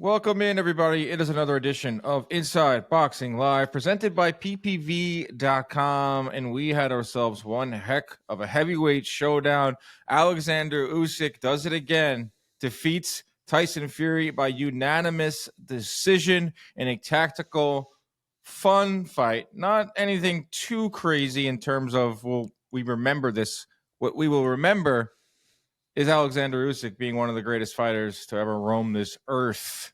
Welcome in, everybody. It is another edition of Inside Boxing Live, presented by PPV.com, and we had ourselves one heck of a heavyweight showdown. Oleksandr Usyk does it again, defeats Tyson Fury by unanimous decision in a tactical, fun fight. Not anything too crazy in terms of, we remember this. What we will remember is Oleksandr Usyk being one of the greatest fighters to ever roam this earth.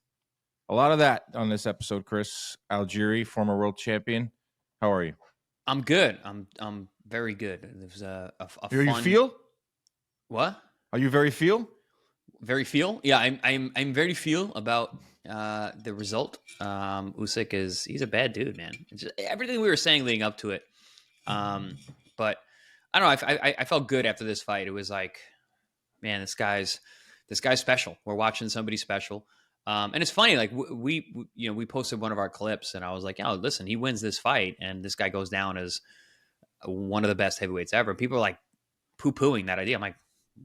A lot of that on this episode, Chris Algieri, former world champion. How are you? I'm good. I'm very good. It was a Are fun... you feel? What? Are you very feel? Very feel? Yeah, I'm very feel about the result. Usyk he's a bad dude, man. Just, everything we were saying leading up to it. But I don't know. I felt good after this fight. It was like, man, this guy's special. We're watching somebody special. And it's funny, like we posted one of our clips, and I was like, "Oh, listen, he wins this fight, and this guy goes down as one of the best heavyweights ever." People are like poo-pooing that idea. I'm like,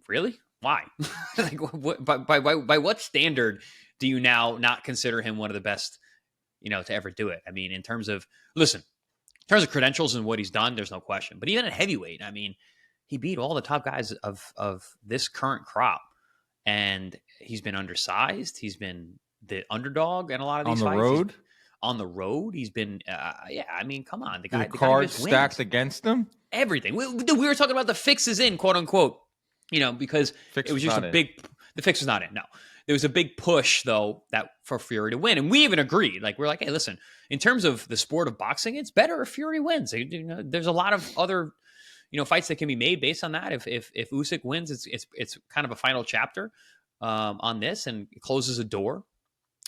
really? Why? Like, by what standard do you now not consider him one of the best, to ever do it? I mean, in terms of credentials and what he's done, there's no question. But even at heavyweight, I mean, he beat all the top guys of this current crop. And he's been undersized. He's been the underdog in a lot of these fights. On the road, he's been, I mean, come on. The cards stacked against him? Everything. We were talking about the fixes in, quote unquote, because it was just the fix was not in. No. There was a big push, though, for Fury to win. And we even agreed. Like, we're like, hey, listen, in terms of the sport of boxing, it's better if Fury wins. There's a lot of other fights that can be made based on that. If Usyk wins, it's kind of a final chapter on this and it closes a door.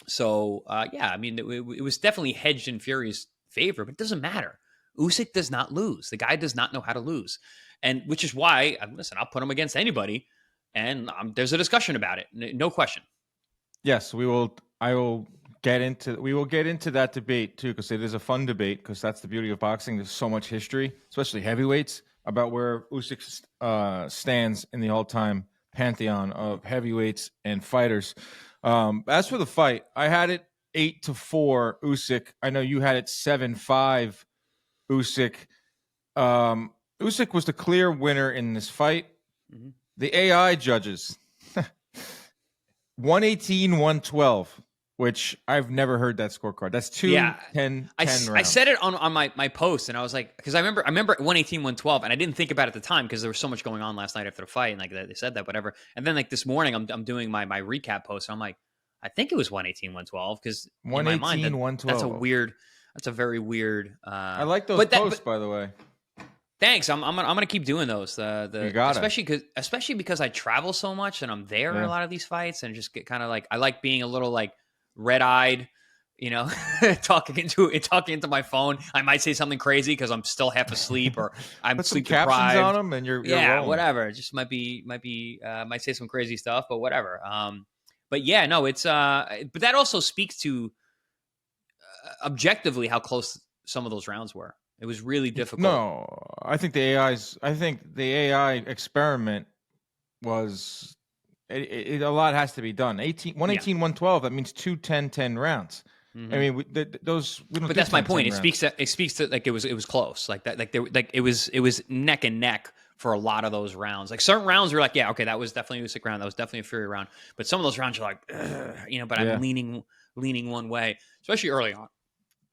So I mean, it was definitely hedged in Fury's favor, but it doesn't matter. Usyk does not lose. The guy does not know how to lose, and which is why, listen, I'll put him against anybody, and there's a discussion about it, no question. Yes, we will. We will get into that debate too, because it is a fun debate. Because that's the beauty of boxing. There's so much history, especially heavyweights, about where Usyk stands in the all-time pantheon of heavyweights and fighters. As for the fight, I had it 8-4 Usyk. I know you had it 7-5 Usyk. Usyk was the clear winner in this fight. Mm-hmm. The AI judges, 118-112. Which I've never heard that scorecard. That's 10 rounds. I said it on my post, and I was like, because I remember 118-112, and I didn't think about it at the time because there was so much going on last night after the fight, and like they said that, whatever. And then like this morning, I'm doing my recap post, and I'm like, I think it was 118-112 because in my mind, that's a very weird. I like those posts, by the way. Thanks. I'm gonna keep doing those. You got especially because I travel so much and I'm there in a lot of these fights, and just get kind of like, I like being a little like red-eyed, talking into my phone. I might say something crazy because I'm still half asleep or I'm sleep deprived. Put some captions on them and you're rolling. Whatever. It just might say some crazy stuff, but whatever. But yeah, no, it's but that also speaks to objectively how close some of those rounds were. It was really difficult. No, I think the AI experiment was. A lot has to be done. 118-112. That means 2 10-10 rounds. Mm-hmm. I mean, those. But that's my point. It speaks to like it was close. Like that. It was neck and neck for a lot of those rounds. Like certain rounds were like, yeah, okay, that was definitely a Usyk round. That was definitely a Fury round. But some of those rounds are like, but I'm leaning one way, especially early on.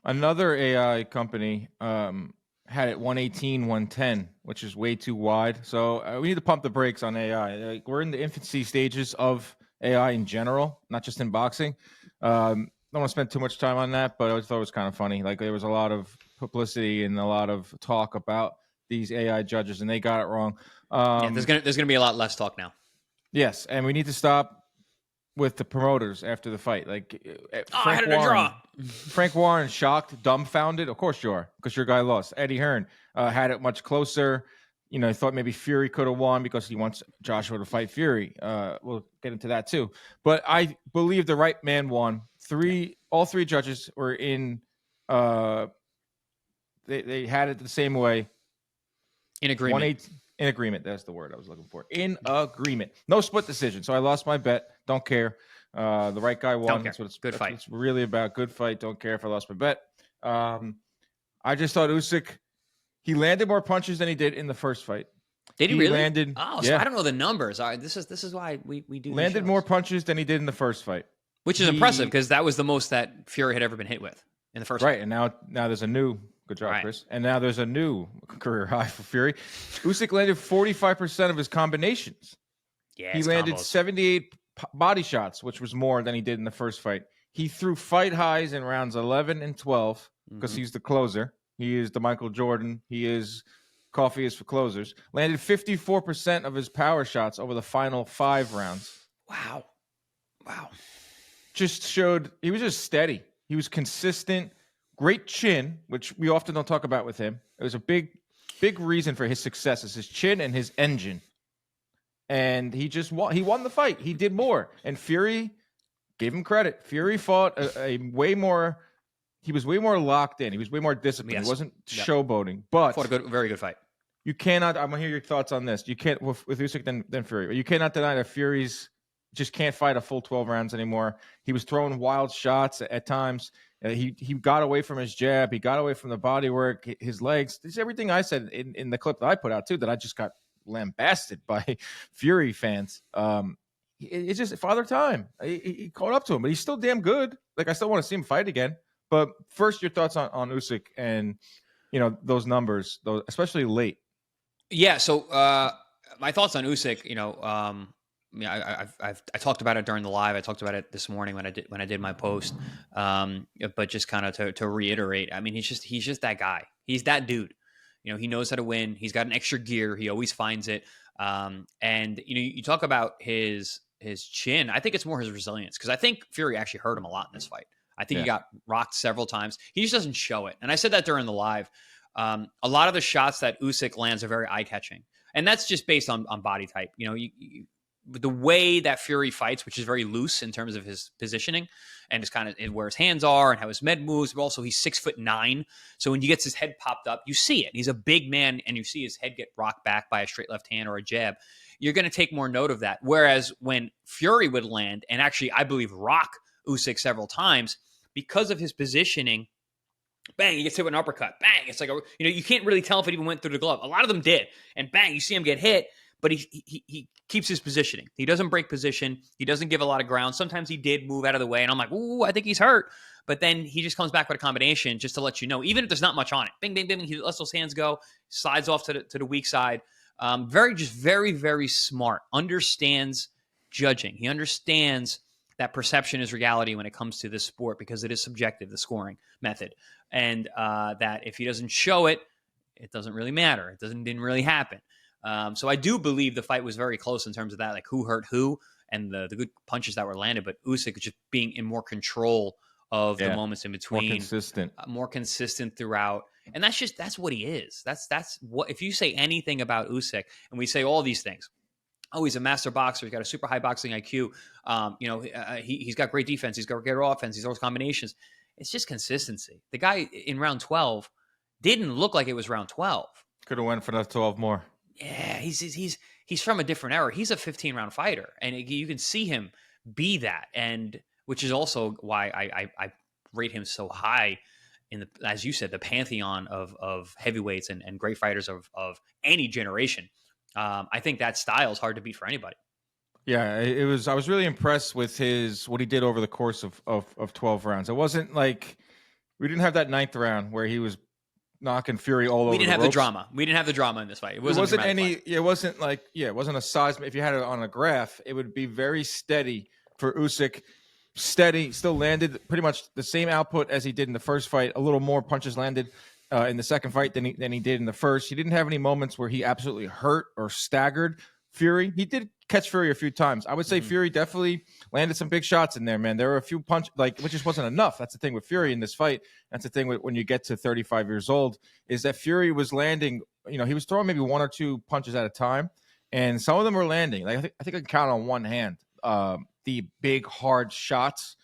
Another AI company had it 118-110, which is way too wide. So we need to pump the brakes on AI. Like, we're in the infancy stages of AI in general, not just in boxing. Don't want to spend too much time on that, but I thought it was kind of funny. Like, there was a lot of publicity and a lot of talk about these AI judges, and they got it wrong. There's gonna be a lot less talk now. Yes, and we need to stop with the promoters after the fight. Like, I had it a draw. Frank Warren, shocked, dumbfounded. Of course you are, because your guy lost. Eddie Hearn had it much closer. He thought maybe Fury could have won because he wants Joshua to fight Fury. We'll get into that too. But I believe the right man won. All three judges were in. They had it the same way. In agreement. In agreement. That's the word I was looking for. In agreement. No split decision. So I lost my bet. Don't care. The right guy Don't won. care. That's what it's, Good that's fight. what it's really about. Good fight. Don't care if I lost my bet. I just thought Usyk, he landed more punches than he did in the first fight. Did he He really? landed, Oh, so yeah, I don't know the numbers. All right, this is why we do these landed shows. more punches than he did in the first fight. Which is impressive because that was the most that Fury had ever been hit with in the first right. fight. And now there's a new, good job, Right. Chris. And now there's a new career high for Fury. Usyk landed 45% of his combinations. Yeah, He landed 78 body shots, which was more than he did in the first fight. He threw fight highs in rounds 11 and 12 because he's the closer. He is the Michael Jordan. He is coffee is for closers. Landed 54% of his power shots over the final 5 rounds. Wow. Just showed he was just steady. He was consistent. Great chin, which we often don't talk about with him. It was a big reason for his success is his chin and his engine. And he just won. He won the fight. He did more. And Fury gave him credit. Fury fought a way more. He was way more locked in. He was way more disciplined. Yes. He wasn't showboating. But fought a very good fight. You cannot. I'm gonna hear your thoughts on this. You can't with Usyk than Fury. You cannot deny that Fury's just can't fight a full 12 rounds anymore. He was throwing wild shots at times. He got away from his jab. He got away from the body work, his legs. This is everything I said in the clip that I put out too, that I just got lambasted by Fury fans. It's just Father Time. He caught up to him, but he's still damn good. Like, I still want to see him fight again. But first, your thoughts on Usyk and, those numbers, those especially late. Yeah. So my thoughts on Usyk, I talked about it during the live. I talked about it this morning when I did my post. But just kind of to reiterate, I mean, he's just that guy. He's that dude. He knows how to win. He's got an extra gear. He always finds it. And you talk about his chin. I think it's more his resilience, because I think Fury actually hurt him a lot in this fight. I think he got rocked several times. He just doesn't show it. And I said that during the live. A lot of the shots that Usyk lands are very eye-catching. And that's just based on body type. The way that Fury fights, which is very loose in terms of his positioning and his kind of where his hands are and how his med moves, but also he's 6'9". So when he gets his head popped up, you see it. He's a big man, and you see his head get rocked back by a straight left hand or a jab. You're going to take more note of that. Whereas when Fury would land, and actually I believe rock Usyk several times, because of his positioning, bang, he gets hit with an uppercut. Bang, it's like you can't really tell if it even went through the glove. A lot of them did, and bang, you see him get hit. But he keeps his positioning. He doesn't break position. He doesn't give a lot of ground. Sometimes he did move out of the way, and I'm like, ooh, I think he's hurt. But then he just comes back with a combination just to let you know, even if there's not much on it. Bing, bing, bing. He lets those hands go, slides off to the weak side. Very, very smart. Understands judging. He understands that perception is reality when it comes to this sport, because it is subjective, the scoring method. And that if he doesn't show it, it doesn't really matter. It didn't really happen. So I do believe the fight was very close in terms of that, like who hurt who and the good punches that were landed. But Usyk just being in more control of the moments in between, more consistent throughout, and that's what he is. That's what, if you say anything about Usyk, and we say all these things. Oh, he's a master boxer. He's got a super high boxing IQ. He's got great defense. He's got great offense. He's those combinations. It's just consistency. The guy in round 12 didn't look like it was round 12. Could have went for another 12 more. Yeah, he's from a different era. He's a 15-round fighter, and you can see him be that, and which is also why I rate him so high in the, as you said, the pantheon of heavyweights and great fighters of any generation. I think that style is hard to beat for anybody. Yeah, it was. I was really impressed with what he did over the course of 12 rounds. It wasn't like we didn't have that 9th round where he was knocking Fury all over. We didn't have the ropes. drama. We didn't have the drama in this fight. It wasn't any. Fight. It wasn't like it wasn't a size. If you had it on a graph, it would be very steady for Usyk. Steady, still landed pretty much the same output as he did in the first fight. A little more punches landed in the second fight than he did in the first. He didn't have any moments where he absolutely hurt or staggered Fury. He did catch Fury a few times. I would say Fury definitely landed some big shots in there, man. There were a few punches, which just wasn't enough. That's the thing with Fury in this fight. That's the thing when you get to 35 years old, is that Fury was landing, he was throwing maybe 1 or 2 punches at a time, and some of them were landing. Like I think I can count on one hand the big, hard shots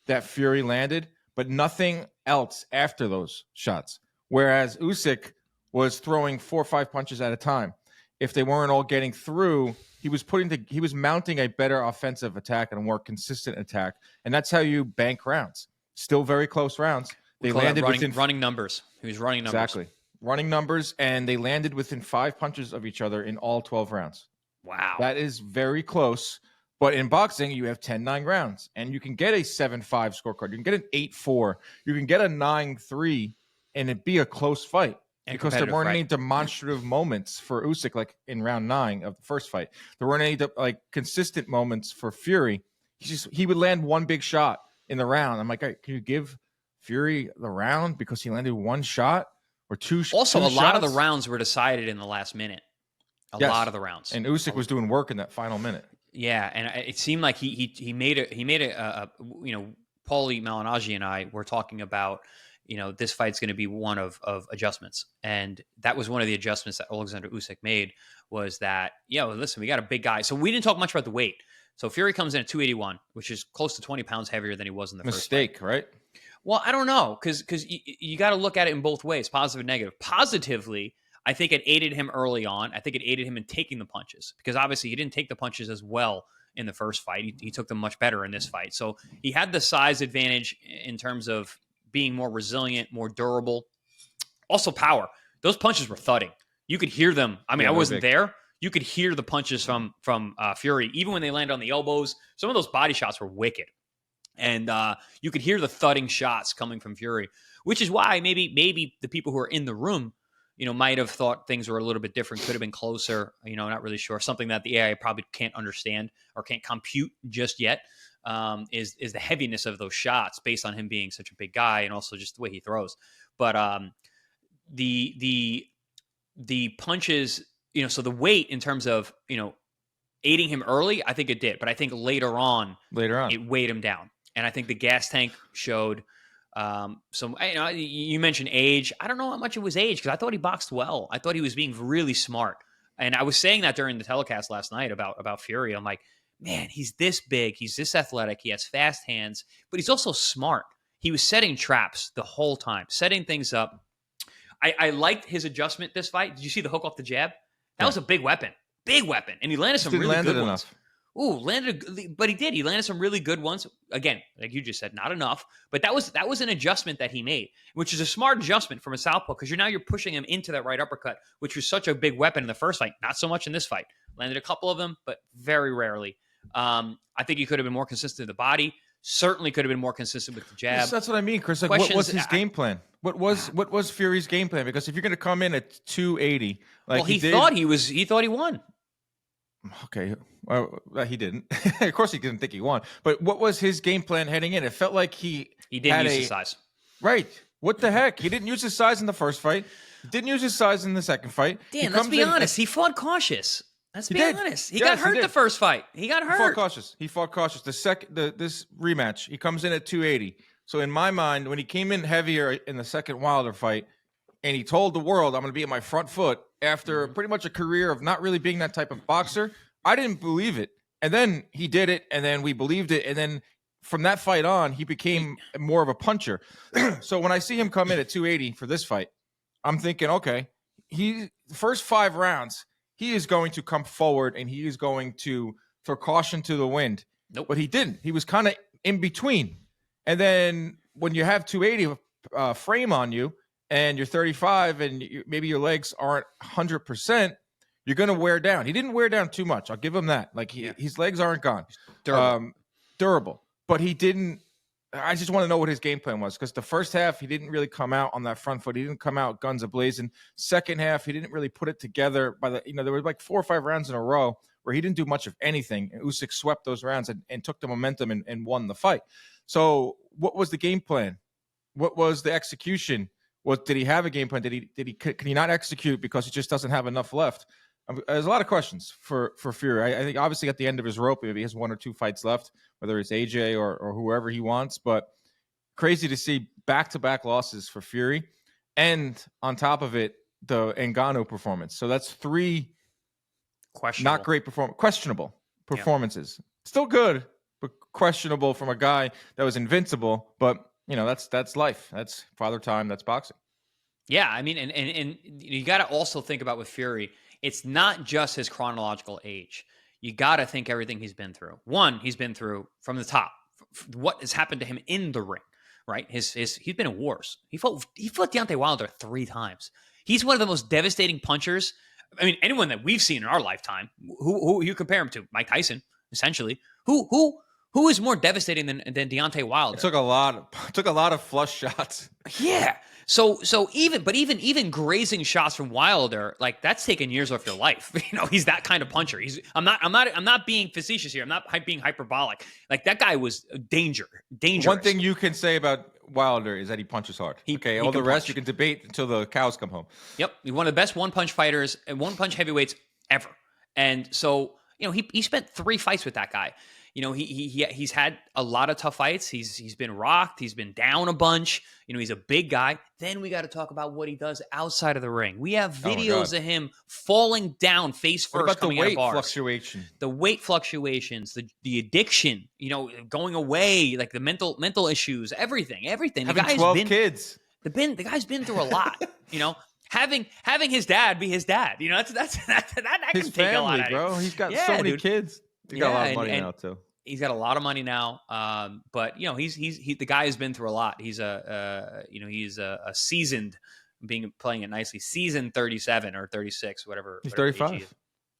that Fury landed, but nothing else after those shots. Whereas Usyk was throwing 4 or 5 punches at a time. if they weren't all getting through, he was mounting a better offensive attack and a more consistent attack, and that's how you bank rounds. Still very close rounds. We They call landed that within running numbers. He was running numbers. exactly running numbers, and they landed within 5 punches of each other in all 12 rounds. Wow. That is very close. But in boxing, you have 10-9 rounds, and you can get a 7-5 scorecard. You can get an 8-4. You can get a 9-3, and it be a close fight because there weren't any demonstrative moments for Usyk, like in round 9 of the first fight. There weren't any like consistent moments for Fury. He would land one big shot in the round. I'm like, hey, can you give Fury the round because he landed one shot or two? Also, two a lot of shots? the rounds were decided in the last minute. A lot of the rounds, and Usyk was doing work in that final minute. Yeah, and it seemed like he made it. Paulie Malignaggi and I were talking about, this fight's going to be one of adjustments, and that was one of the adjustments that Oleksandr Usyk made was that, listen, we got a big guy, so we didn't talk much about the weight. So Fury comes in at 281, which is close to 20 pounds heavier than he was in the first fight. Right? Well, I don't know, because you got to look at it in both ways, positive and negative. Positively, I think it aided him early on. I think it aided him in taking the punches because obviously he didn't take the punches as well in the first fight. He took them much better in this fight. So he had the size advantage in terms of being more resilient, more durable. Also power. Those punches were thudding. You could hear them. I mean, I wasn't there. You could hear the punches from Fury. Even when they land on the elbows, some of those body shots were wicked. And you could hear the thudding shots coming from Fury, which is why maybe the people who are in the room might have thought things were a little bit different, could have been closer, not really sure. Something that the AI probably can't understand or can't compute just yet is the heaviness of those shots based on him being such a big guy and also just the way he throws. But the punches, so the weight in terms of, aiding him early, I think it did. But I think later on, it weighed him down. And I think the gas tank showed you mentioned age. I don't know how much it was age because I thought he boxed well. I thought he was being really smart. And I was saying that during the telecast last night about Fury. I'm like, man, he's this big. He's this athletic. He has fast hands, but he's also smart. He was setting traps the whole time, setting things up. I liked his adjustment this fight. Did you see the hook off the jab? That was a big weapon. Big weapon. And he landed some really good ones. But he did. He landed some really good ones. Again, like you just said, not enough. But that was an adjustment that he made, which is a smart adjustment from a southpaw because you're pushing him into that right uppercut, which was such a big weapon in the first fight. Not so much in this fight. Landed a couple of them, but very rarely. I think he could have been more consistent with the body. Certainly could have been more consistent with the jab. That's what I mean, Chris. Like, what was his game plan? What was Fury's game plan? Because if you're going to come in at 280, like he thought he won. Okay, well, he didn't. Of course, he didn't think he won. But what was his game plan heading in? It felt like he didn't use his size. Right. What the heck? He didn't use his size in the first fight. He didn't use his size in the second fight. Dan, let's be honest. He fought cautious. Let's be honest. He got hurt the first fight. He got hurt. He fought cautious. This rematch, he comes in at 280. So in my mind, when he came in heavier in the second Wilder fight, and he told the world, I'm going to be at my front foot after pretty much a career of not really being that type of boxer, I didn't believe it. And then he did it, and then we believed it. And then from that fight on, he became more of a puncher. So when I see him come in at 280 for this fight, I'm thinking, okay, the first 5 rounds, he is going to come forward and he is going to throw caution to the wind. Nope. But he didn't. He was kind of in between. And then when you have 280 frame on you, and you're 35 and maybe your legs aren't 100%, you're going to wear down. He didn't wear down too much. I'll give him that. Like his legs aren't gone. Durable. But he didn't. I just want to know what his game plan was because the first half, he didn't really come out on that front foot. He didn't come out guns a-blazing. Second half, he didn't really put it together. There were like 4 or 5 rounds in a row where he didn't do much of anything. And Usyk swept those rounds and took the momentum and won the fight. So what was the game plan? What was the execution? Did he have a game plan? Can he not execute because he just doesn't have enough left? There's a lot of questions for Fury. I think obviously at the end of his rope, maybe he has 1 or 2 fights left, whether it's AJ or whoever he wants. But crazy to see back-to-back losses for Fury, and on top of it, the Ngannou performance. So that's 3 not great questionable performances. Yeah. Still good, but questionable from a guy that was invincible. But that's life. That's father time. That's boxing. Yeah, I mean, and you got to also think about with Fury. it's not just his chronological age. You got to think everything he's been through. One, he's been through from the top. What has happened to him in the ring, right? He's been in wars. He fought Deontay Wilder 3 times. He's one of the most devastating punchers. I mean, anyone that we've seen in our lifetime. Who you compare him to? Mike Tyson, essentially. Who is more devastating than Deontay Wilder? It took a lot of flush shots. Yeah. So even grazing shots from Wilder, like that's taken years off your life. He's that kind of puncher. I'm not being facetious here. I'm not being hyperbolic. Like that guy was dangerous. One thing you can say about Wilder is that he punches hard. All the rest you can debate until the cows come home. Yep. He's one of the best one-punch fighters and one-punch heavyweights ever. And so, he spent 3 fights with that guy. He's had a lot of tough fights. He's been rocked. He's been down a bunch. He's a big guy. Then we got to talk about what he does outside of the ring. We have videos of him falling down face first. What about coming the weight out of bars. fluctuation? The weight fluctuations, the addiction, going away, like the mental issues, everything. Having 12 kids. The guy's been through a lot. Having his dad be his dad. That his can family, take a lot out of bro. He's got so many kids. He's got a lot of money now too. He's got a lot of money now, but he's the guy has been through a lot. He's a seasoned, playing it nicely, seasoned 37 or 36, whatever. He's 35.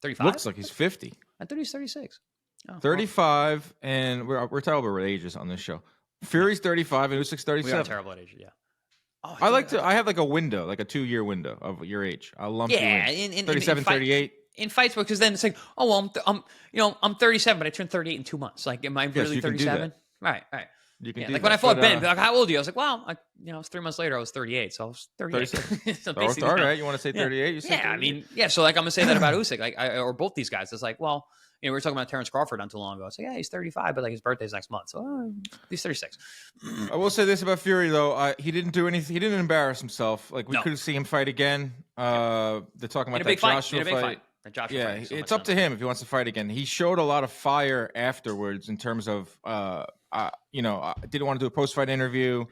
35. Looks like he's 50. I thought he's 36. Oh, 35, and we're terrible at ages on this show. Fury's 35 and Usyk's 37. We are terrible at age, yeah. Oh, I have like a window, like a 2-year window of your age. I'll lump you in. 37, 38. In fights, because then it's like, oh well, I'm 37, but I turned 38 in 2 months. Like, am I really 37? Right. You can do like that. when I fought Ben, like, how old are you? I was like, well, it was 3 months later. I was 38, so I was 38. So basically, all right. You want to say 38? You say 38. I mean, so like I'm gonna say that about Usyk, like or both these guys. It's like, well, we were talking about Terrence Crawford not too long ago. It's like, yeah, he's 35, but like his birthday's next month, so he's 36. I will say this about Fury though, he didn't do anything. He didn't embarrass himself. Like we could see him fight again. They're talking about that Joshua fight. It's up to him if he wants to fight again. He showed a lot of fire afterwards in terms of, didn't want to do a post-fight interview.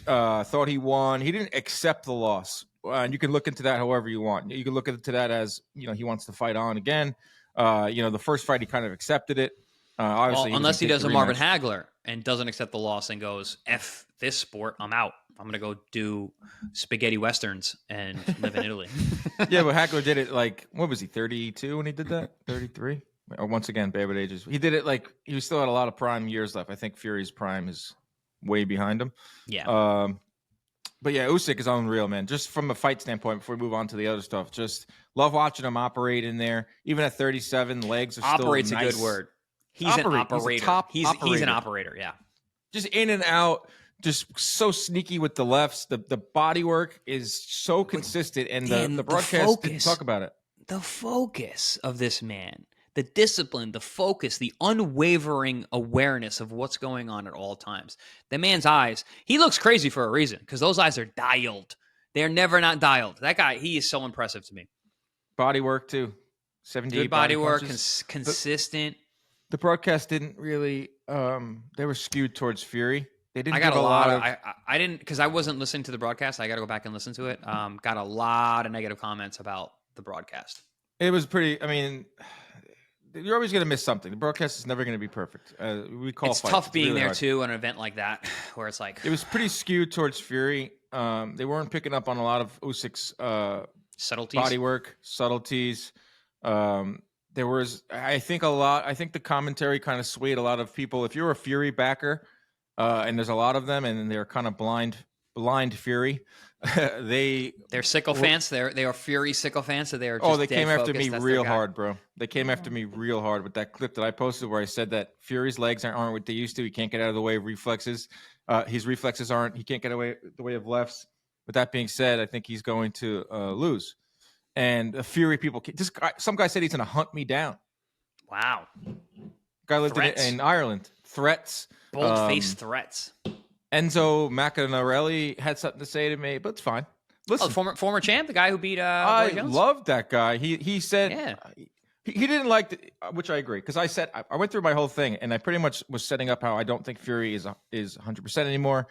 Thought he won. He didn't accept the loss. And you can look into that however you want. You can look into that as, he wants to fight on again. The first fight he kind of accepted it. Obviously, unless he does a Marvin Hagler and doesn't accept the loss and goes, F this sport, I'm out. I'm going to go do spaghetti westerns and live in Italy. Yeah, but Hagler did it like, what was he, 32 when he did that? 33? Or once again, bad with ages. He did it like, he still had a lot of prime years left. I think Fury's prime is way behind him. Yeah. But yeah, Usyk is unreal, man. Just from a fight standpoint, before we move on to the other stuff, just love watching him operate in there. Even at 37, legs are Operate's still nice. a good word. He's an operator. He's an operator, yeah. Just in and out. Just so sneaky with the lefts. The body work is so consistent, and the broadcast didn't talk about it. The focus of this man, the discipline, the focus, the unwavering awareness of what's going on at all times. The man's eyes, he looks crazy for a reason, because those eyes are dialed. They're never not dialed. That guy, he is so impressive to me. Body work, too. 78 good body work, consistent. The broadcast didn't really, they were skewed towards Fury. They didn't. I got a lot of. I didn't, because I wasn't listening to the broadcast. I got to go back and listen to it. Got a lot of negative comments about the broadcast. It was pretty. I mean, you're always going to miss something. The broadcast is never going to be perfect. It's tough being really there hard. Too, an event like that, where it's like it was pretty skewed towards Fury. They weren't picking up on a lot of Usyk's subtleties, body work, subtleties. There was, I think the commentary kind of swayed a lot of people. If you're a Fury backer. And there's a lot of them, and they're kind of blind Fury. They're sycophants. They are Fury sycophants. So they are. Just they came after me real hard, bro. They came after me real hard with that clip that I posted where I said that Fury's legs aren't what they used to. He can't get out of the way of reflexes. His reflexes aren't. He can't get away the way of lefts. With that being said, I think he's going to lose. And the Fury people, some guy said he's going to hunt me down. Wow. Guy lived in Ireland. Threats. Bold-faced threats. Enzo Maccarinelli had something to say to me, but it's fine. Listen, former champ, the guy who beat I Roy Jones? loved that guy. He said he didn't like which I agree, because I said I went through my whole thing and I pretty much was setting up how I don't think Fury is 100% anymore.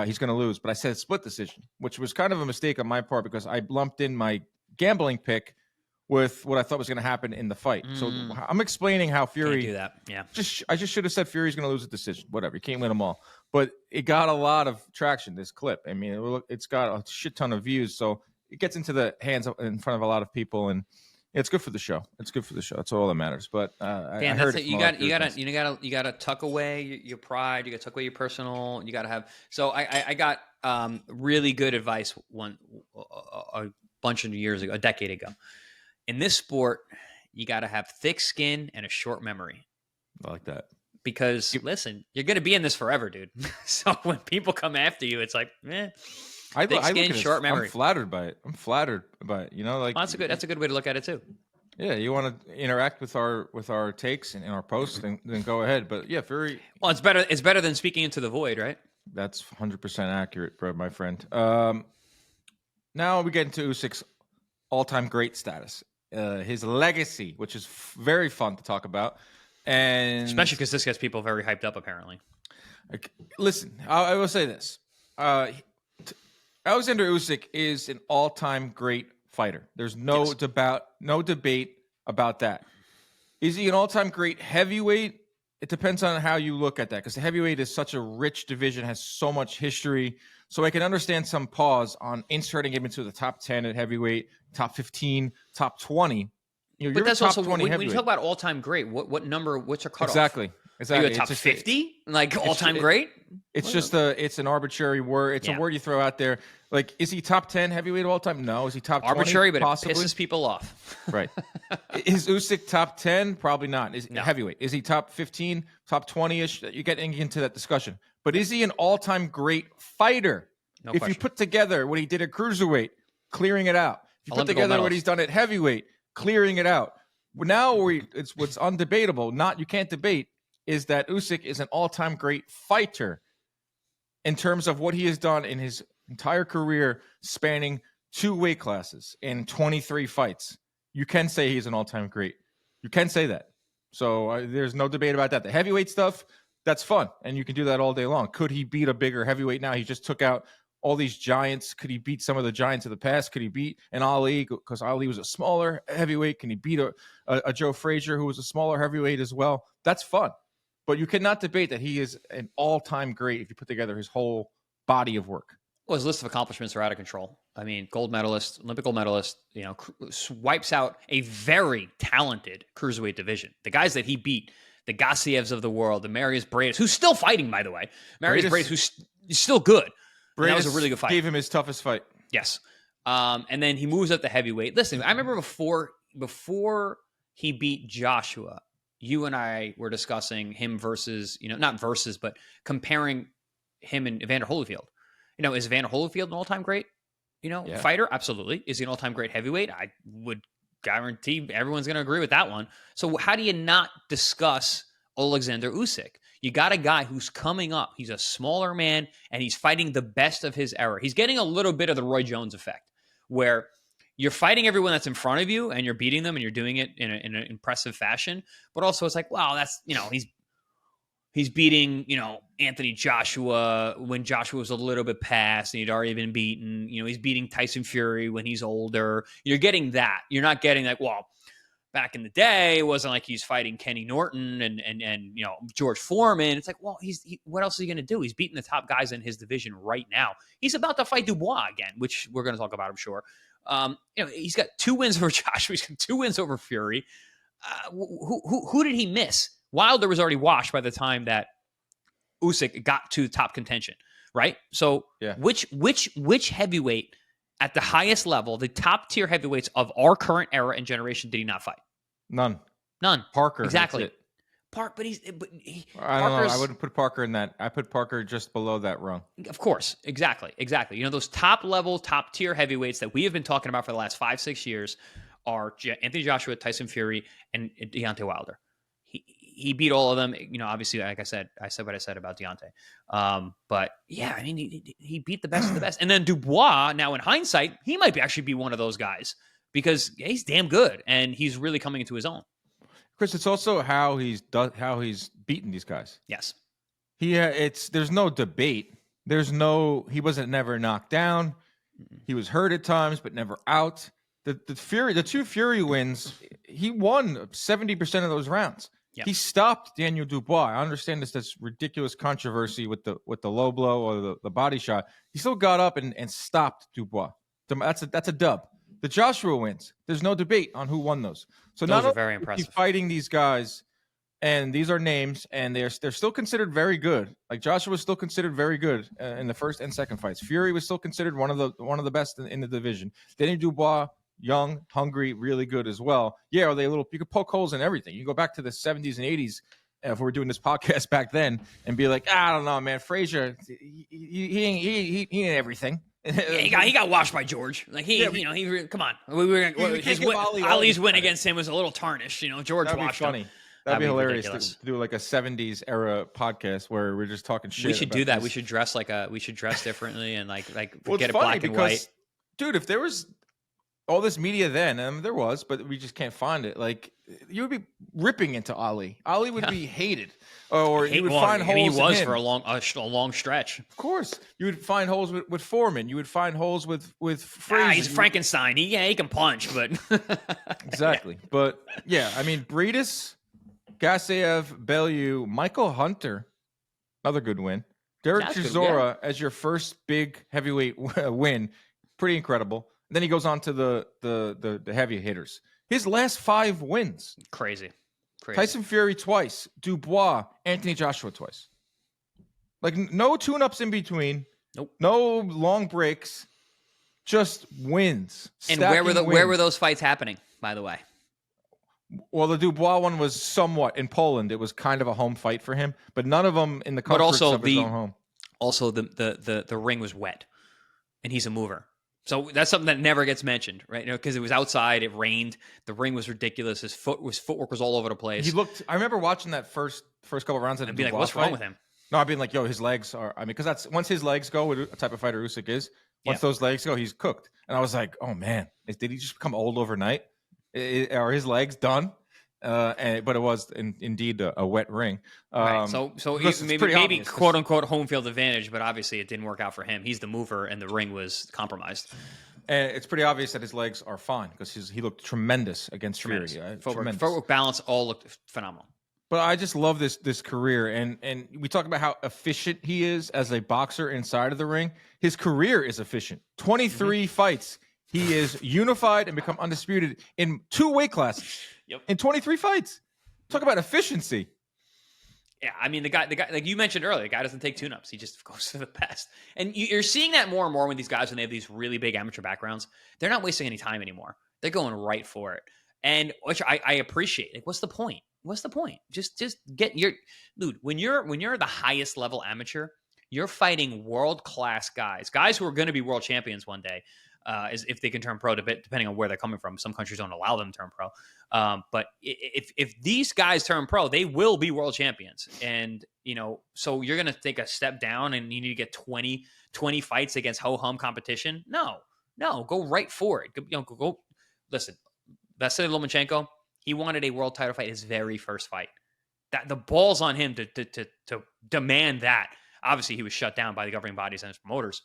He's going to lose, but I said split decision, which was kind of a mistake on my part because I lumped in my gambling pick with what I thought was going to happen in the fight. So I'm explaining how Fury. Can't do that. Yeah. I just should have said Fury's going to lose a decision. Whatever. You can't win them all. But it got a lot of traction, this clip. I mean, it's got a shit ton of views. So it gets into the hands in front of a lot of people, and it's good for the show. It's good for the show. That's all that matters. But I heard it. You gotta tuck away your pride. You gotta tuck away your personal. You gotta have. So I got really good advice a bunch of years ago, a decade ago. In this sport, you gotta have thick skin and a short memory. I like that. Because listen, you're gonna be in this forever, dude. So when people come after you, it's like, thick skin, short memory. I'm flattered by it. You know, like well, that's a good way to look at it too. Yeah, you want to interact with our takes and in our posts, then go ahead. But yeah, Fury. Well, it's better than speaking into the void, right? That's 100% accurate, bro, my friend. Now we get into Usyk's all-time great status, his legacy, which is very fun to talk about, and especially because this gets people very hyped up. Apparently, listen, I will say this: Oleksandr Usyk is an all-time great fighter. There's no debate about that. Is he an all-time great heavyweight? It depends on how you look at that, because the heavyweight is such a rich division, has so much history. So I can understand some pause on inserting him into the top 10 at heavyweight, top 15, top 20. But that's also when you talk about all-time great. What number? What's your cutoff? Exactly. Are you a top 50? Like all-time great? It's an arbitrary word. It's a word you throw out there. Like, is he top 10 heavyweight of all time? No. Is he top 20? Arbitrary, but possibly? It pisses people off. Right. Is Usyk top 10? Probably not. Heavyweight. Is he top 15, top 20-ish? You're getting into that discussion. But is he an all-time great fighter? No if question. you put together what he did at cruiserweight, clearing it out. If you put together what he's done at heavyweight, clearing it out. Now it's what's undebatable. You can't debate is that Usyk is an all-time great fighter in terms of what he has done in his entire career, spanning 2 weight classes in 23 fights. You can say he's an all-time great. You can say that. So there's no debate about that. The heavyweight stuff, that's fun, and you can do that all day long. Could he beat a bigger heavyweight now? He just took out all these giants. Could he beat some of the giants of the past? Could he beat an Ali, because Ali was a smaller heavyweight? Can he beat a Joe Frazier, who was a smaller heavyweight as well? That's fun. But you cannot debate that he is an all-time great if you put together his whole body of work. Well, his list of accomplishments are out of control. I mean, gold medalist, Olympic gold medalist, wipes out a very talented cruiserweight division. The guys that he beat, the Gassievs of the world, the Marius Bradis, who's still fighting, by the way. Marius Bradis, who's still good. That was a really good fight. Gave him his toughest fight. Yes. And then he moves up to heavyweight. Listen, I remember before he beat Joshua, you and I were discussing him versus, not versus, but comparing him and Evander Holyfield. Is Evander Holyfield an all-time great, fighter? Absolutely. Is he an all-time great heavyweight? I would guarantee everyone's going to agree with that one. So how do you not discuss Oleksandr Usyk? You got a guy who's coming up. He's a smaller man, and he's fighting the best of his era. He's getting a little bit of the Roy Jones effect, where you're fighting everyone that's in front of you, and you're beating them, and you're doing it in an impressive fashion. But also, it's like, wow, that's he's beating Anthony Joshua when Joshua was a little bit past, and he'd already been beaten. He's beating Tyson Fury when he's older. You're getting that. You're not getting like, well, back in the day, it wasn't like he's fighting Kenny Norton and George Foreman. It's like, well, what else is he going to do? He's beating the top guys in his division right now. He's about to fight Dubois again, which we're going to talk about, I'm sure. He's got 2 wins over Joshua. He's got 2 wins over Fury. Who did he miss? Wilder was already washed by the time that Usyk got to top contention, right? So yeah. Which heavyweight at the highest level, the top tier heavyweights of our current era and generation, did he not fight? None. Parker. Exactly. I don't know. I wouldn't put Parker in that. I put Parker just below that rung. Of course. Exactly. Those top level, top tier heavyweights that we have been talking about for the last 5-6 years are Anthony Joshua, Tyson Fury, and Deontay Wilder. He beat all of them. Obviously, like I said what I said about Deontay. But yeah, I mean, he beat the best of the best. And then Dubois, now in hindsight, he might actually be one of those guys because he's damn good and he's really coming into his own. Chris, it's also how he's beaten these guys. Yes. There's no debate. He wasn't never knocked down. He was hurt at times, but never out. the two Fury wins, he won 70% of those rounds. Yep. He stopped Daniel Dubois. I understand this ridiculous controversy with the low blow or the body shot. He still got up and stopped Dubois. That's a dub. The Joshua wins. There's no debate on who won those. So those not are very impressive. Fighting these guys, and these are names, and they're still considered very good. Like Joshua was still considered very good in the first and second fights. Fury was still considered one of the best in the division. Daniel Dubois, young, hungry, really good as well. Yeah, are they you could poke holes in everything. You go back to the 70s and 80s if we were doing this podcast back then and be like, I don't know, man, Frazier, he ain't everything. Yeah, he got washed by George. Like come on. Ali's win against him was a little tarnished. George That'd washed be funny. him. That'd be hilarious to do like a 70s era podcast where we're just talking shit. We should do that. This. We should dress differently and like well, get it black and white. Dude, if there was all this media then, there was, but we just can't find it. Like you would be ripping into Ali. Ali would be hated, or you would find holes. He was in him. for a long stretch. Of course, you would find holes with Foreman. You would find holes with Frazier. He's Frankenstein. He can punch, but exactly. Yeah. But yeah, I mean, Breedis, Gasayev, Bellew, Michael Hunter, another good win. Derek Chisora as your first big heavyweight win, pretty incredible. And then he goes on to the heavy hitters. His last 5 wins, crazy. Tyson Fury twice, Dubois, Anthony Joshua twice. Like no tune-ups in between. Nope. No long breaks, just wins. And where were those fights happening? By the way. Well, the Dubois one was somewhat in Poland. It was kind of a home fight for him, but none of them in the comforts of his own home. Also, the ring was wet, and he's a mover. So that's something that never gets mentioned, right? Because it was outside, it rained, the ring was ridiculous. His footwork was all over the place. He looked. I remember watching that first couple of rounds. I'd be like, "What's wrong with him?" No, I'd be like, "Yo, his legs are." I mean, because that's once his legs go, what a type of fighter Usyk is. Once those legs go, he's cooked. And I was like, "Oh man, did he just become old overnight? Are his legs done?" But it was indeed a wet ring. Right. So maybe quote unquote home field advantage, but obviously it didn't work out for him. He's the mover, and the ring was compromised. And it's pretty obvious that his legs are fine because he looked tremendous against Fury. Footwork balance all looked phenomenal. But I just love this career, and we talk about how efficient he is as a boxer inside of the ring. His career is efficient. 23 fights. He is unified and become undisputed in 2 weight classes. Yep. In 23 fights. Talk about efficiency. Yeah, I mean, the guy, like you mentioned earlier, the guy doesn't take tune-ups. He just goes for the best. And you're seeing that more and more with these guys when they have these really big amateur backgrounds. They're not wasting any time anymore. They're going right for it. And which I appreciate. Like, what's the point? What's the point? Just get your dude. When you're the highest level amateur, you're fighting world-class guys who are going to be world champions one day. If they can turn pro, depending on where they're coming from. Some countries don't allow them to turn pro. But if these guys turn pro, they will be world champions. And, so you're going to take a step down and you need to get 20 fights against ho-hum competition? No, go right for it. Go listen, Vasily Lomachenko, he wanted a world title fight his very first fight. That the ball's on him to demand that. Obviously, he was shut down by the governing bodies and his promoters.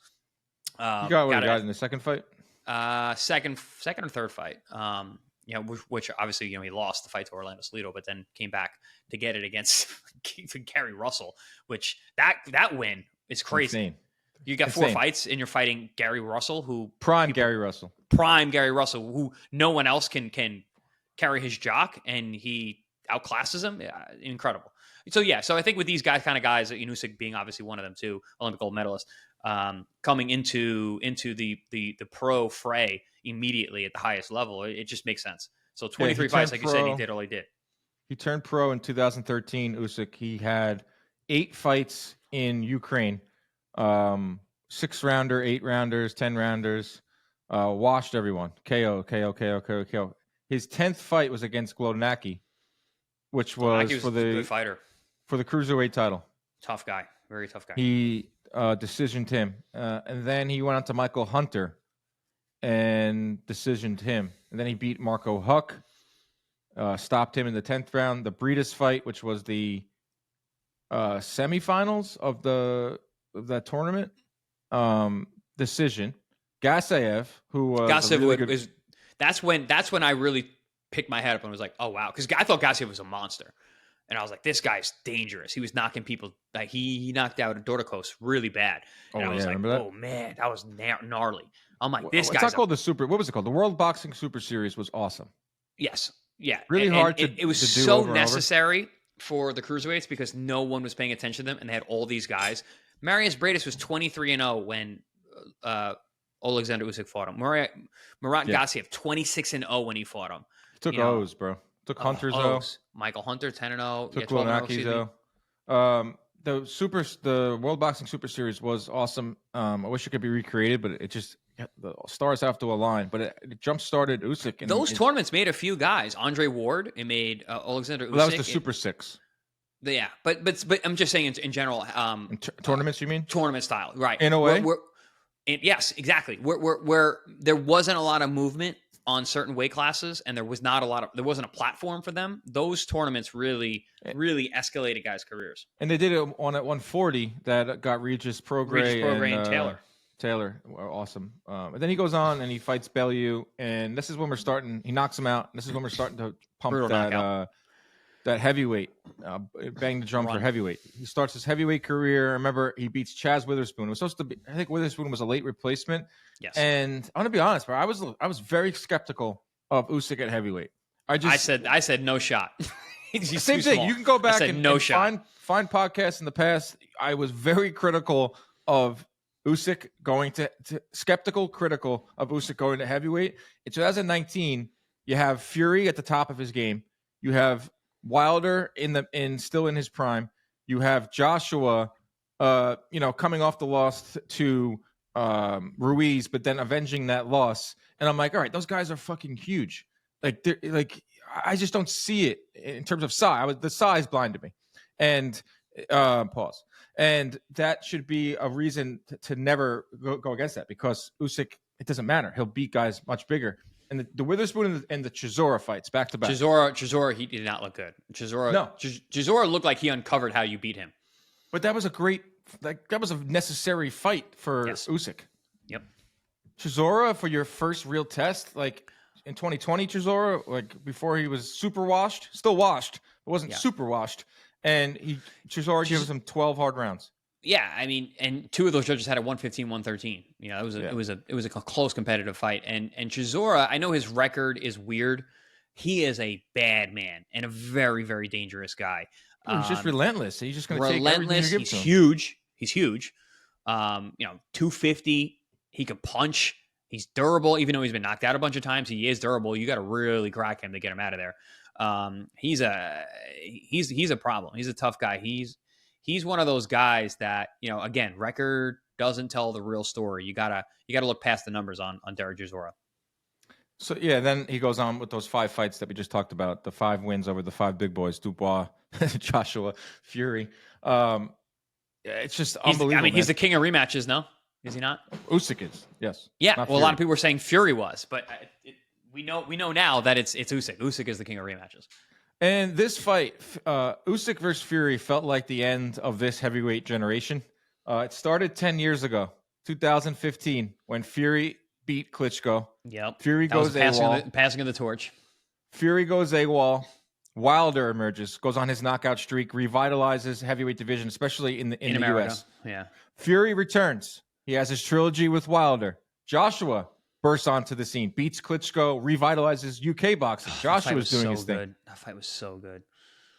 You got what he got in the second fight? Second or third fight. Which obviously, he lost the fight to Orlando Salido, but then came back to get it against Gary Russell, which that win is crazy. Insane. You got 4 fights and you're fighting Gary Russell, Gary Russell, who no one else can carry his jock, and he outclasses him. Yeah, incredible. So I think with these guys, Usyk being obviously one of them too, Olympic gold medalist, coming into the pro fray immediately at the highest level, it just makes sense. So 23 fights, like you said, he did all he did. He turned pro in 2013. Usyk, he had 8 fights in Ukraine, 6-rounder, 8-rounders, 10-rounders, washed everyone, KO. His 10th fight was against Glodnacki, which was a good fighter for the cruiserweight title. Tough guy, very tough guy. He decisioned him, and then he went on to Michael Hunter and decisioned him, and then he beat Marco Huck, stopped him in the 10th round. The Breedis fight, which was the semifinals of that tournament, decision. Gasayev, who was That's when I really picked my head up and was like, oh wow, because I thought Gassiev was a monster, and I was like, this guy's dangerous. He was knocking people. Like he knocked out Dorticos really bad, and Oh I was yeah, like, remember that? oh man, that was gnarly. I'm like, this It's guy's not called the Super. What was it called? The World Boxing Super Series was awesome. yes, yeah, Really and hard to it was do so over and over. necessary for the cruiserweights because no one was paying attention to them, and they had all these guys. Marius Bradis was 23-0 when Oleksandr Usyk fought him. Murat Yeah, Gassiev 26-0 when he fought him. he took You know, O's, bro. Took Hunter's O. O's. Michael Hunter 10-0. Yeah, Took 12-0. Lomacki's Excuse me. O. The World Boxing Super Series was awesome. I wish it could be recreated, but it just the stars have to align. But it jump started Usyk. And Those tournaments made a few guys. Andre Ward. It made Oleksandr Usyk. Well, that was the Super Six. Yeah, but I'm just saying in general. Tournaments, you mean? Tournament style, right? In a way. Yes, exactly. Where there wasn't a lot of movement on certain weight classes, and there wasn't a platform for them. Those tournaments really escalated guys' careers. And they did it on at 140 that got Regis Prograis and Taylor. Taylor, awesome. And then he goes on and he fights Bellew, and this is when we're starting. He knocks him out. This is when we're starting to pump that heavyweight, bang the drum for heavyweight. He starts his heavyweight career. Remember, he beats Chaz Witherspoon. It was supposed to be. I think Witherspoon was a late replacement. Yes. And I'm gonna be honest, bro. I was very skeptical of Usyk at heavyweight. I said no shot. Same thing. You can go back and shot. find podcasts in the past. I was very critical of Usyk going to skeptical, critical of Usyk going to heavyweight. In 2019, you have Fury at the top of his game. You have Wilder still in his prime. You have Joshua, coming off the loss to Ruiz, but then avenging that loss. And I'm like, all right, those guys are fucking huge. I just don't see it in terms of size. The size blinded me. And pause. And that should be a reason to never go against that, because Usyk, it doesn't matter. He'll beat guys much bigger. And the Witherspoon and the Chisora fights back to back. Chisora, he did not look good. Chisora looked like he uncovered how you beat him. But that was that was a necessary fight for Usyk. Yep. Chisora, for your first real test, like in 2020, Chisora, like before he was super washed, still washed, but wasn't super washed. And Chisora gives him 12 hard rounds. Yeah, I mean, and two of those judges had a 115-113. You know, it was a close competitive fight. And Chisora, I know his record is weird. He is a bad man and a very, very dangerous guy. He's just relentless. He's just going to take everything you give to him. He's huge. 250. He can punch. He's durable, even though he's been knocked out a bunch of times. He is durable. You got to really crack him to get him out of there. He's a problem. He's a tough guy. He's one of those guys that, again, record doesn't tell the real story. You gotta look past the numbers on Derek Chisora. So yeah, then he goes on with those 5 fights that we just talked about, the 5 wins over the 5 big boys: Dubois, Joshua, Fury. It's just unbelievable. He's the king of rematches, no? Is he not? Usyk is, yes. Yeah. Well, a lot of people were saying Fury was, but we know now that it's Usyk. Usyk is the king of rematches. And this fight, Usyk versus Fury, felt like the end of this heavyweight generation. It started 10 years ago, 2015, when Fury beat Klitschko. Yep. Fury goes AWOL. Passing of the torch. Fury goes AWOL. Wilder emerges, goes on his knockout streak, revitalizes heavyweight division, especially in the U.S. Yeah. Fury returns. He has his trilogy with Wilder. Joshua bursts onto the scene, beats Klitschko, revitalizes UK boxing. Joshua's doing his thing. That fight was so good.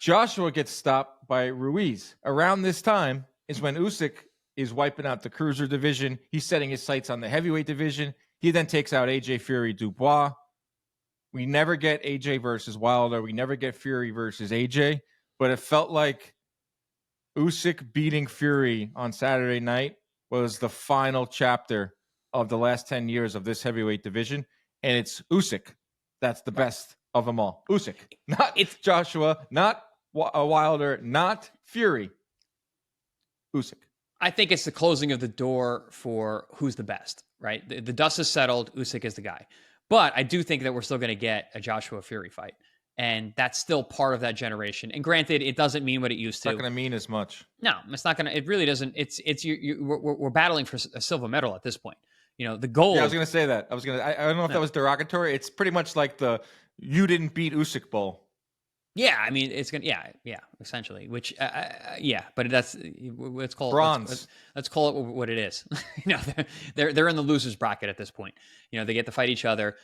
Joshua gets stopped by Ruiz. Around this time is when Usyk is wiping out the cruiser division. He's setting his sights on the heavyweight division. He then takes out AJ Fury Dubois. We never get AJ versus Wilder. We never get Fury versus AJ. But it felt like Usyk beating Fury on Saturday night was the final chapter of the last 10 years of this heavyweight division. And it's Usyk that's the best of them all. Usyk, not Joshua, not Wilder, not Fury. Usyk. I think it's the closing of the door for who's the best, right? The dust is settled. Usyk is the guy. But I do think that we're still going to get a Joshua Fury fight. And that's still part of that generation. And granted, it doesn't mean what it used to. It's not going to mean as much. No, it's not going to. It really doesn't. We're battling for a silver medal at this point. the goal. Yeah, I was gonna say that. I don't know if that was derogatory. It's pretty much like the "you didn't beat Usyk" bowl. Yeah, I mean it's gonna. Yeah, essentially. Which, yeah, but let's call Bronze. let's call it what it is. They're in the losers bracket at this point. They get to fight each other.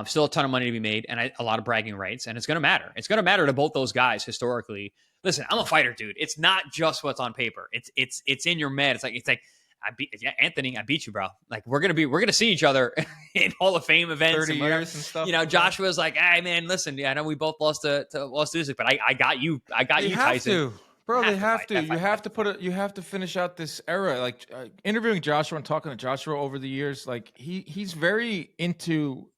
Still a ton of money to be made, and a lot of bragging rights, and it's gonna matter. It's gonna matter to both those guys historically. Listen, I'm a fighter, dude. It's not just what's on paper. It's in your med. It's like. Anthony, I beat you, bro. Like we're gonna see each other in Hall of Fame events 30 years and stuff. Joshua's like, hey man, listen, I know we both lost to Usyk, but I got you. I got you, Tyson. To. Bro, they have to. You have to finish out this era. Like interviewing Joshua and talking to Joshua over the years, like he's very into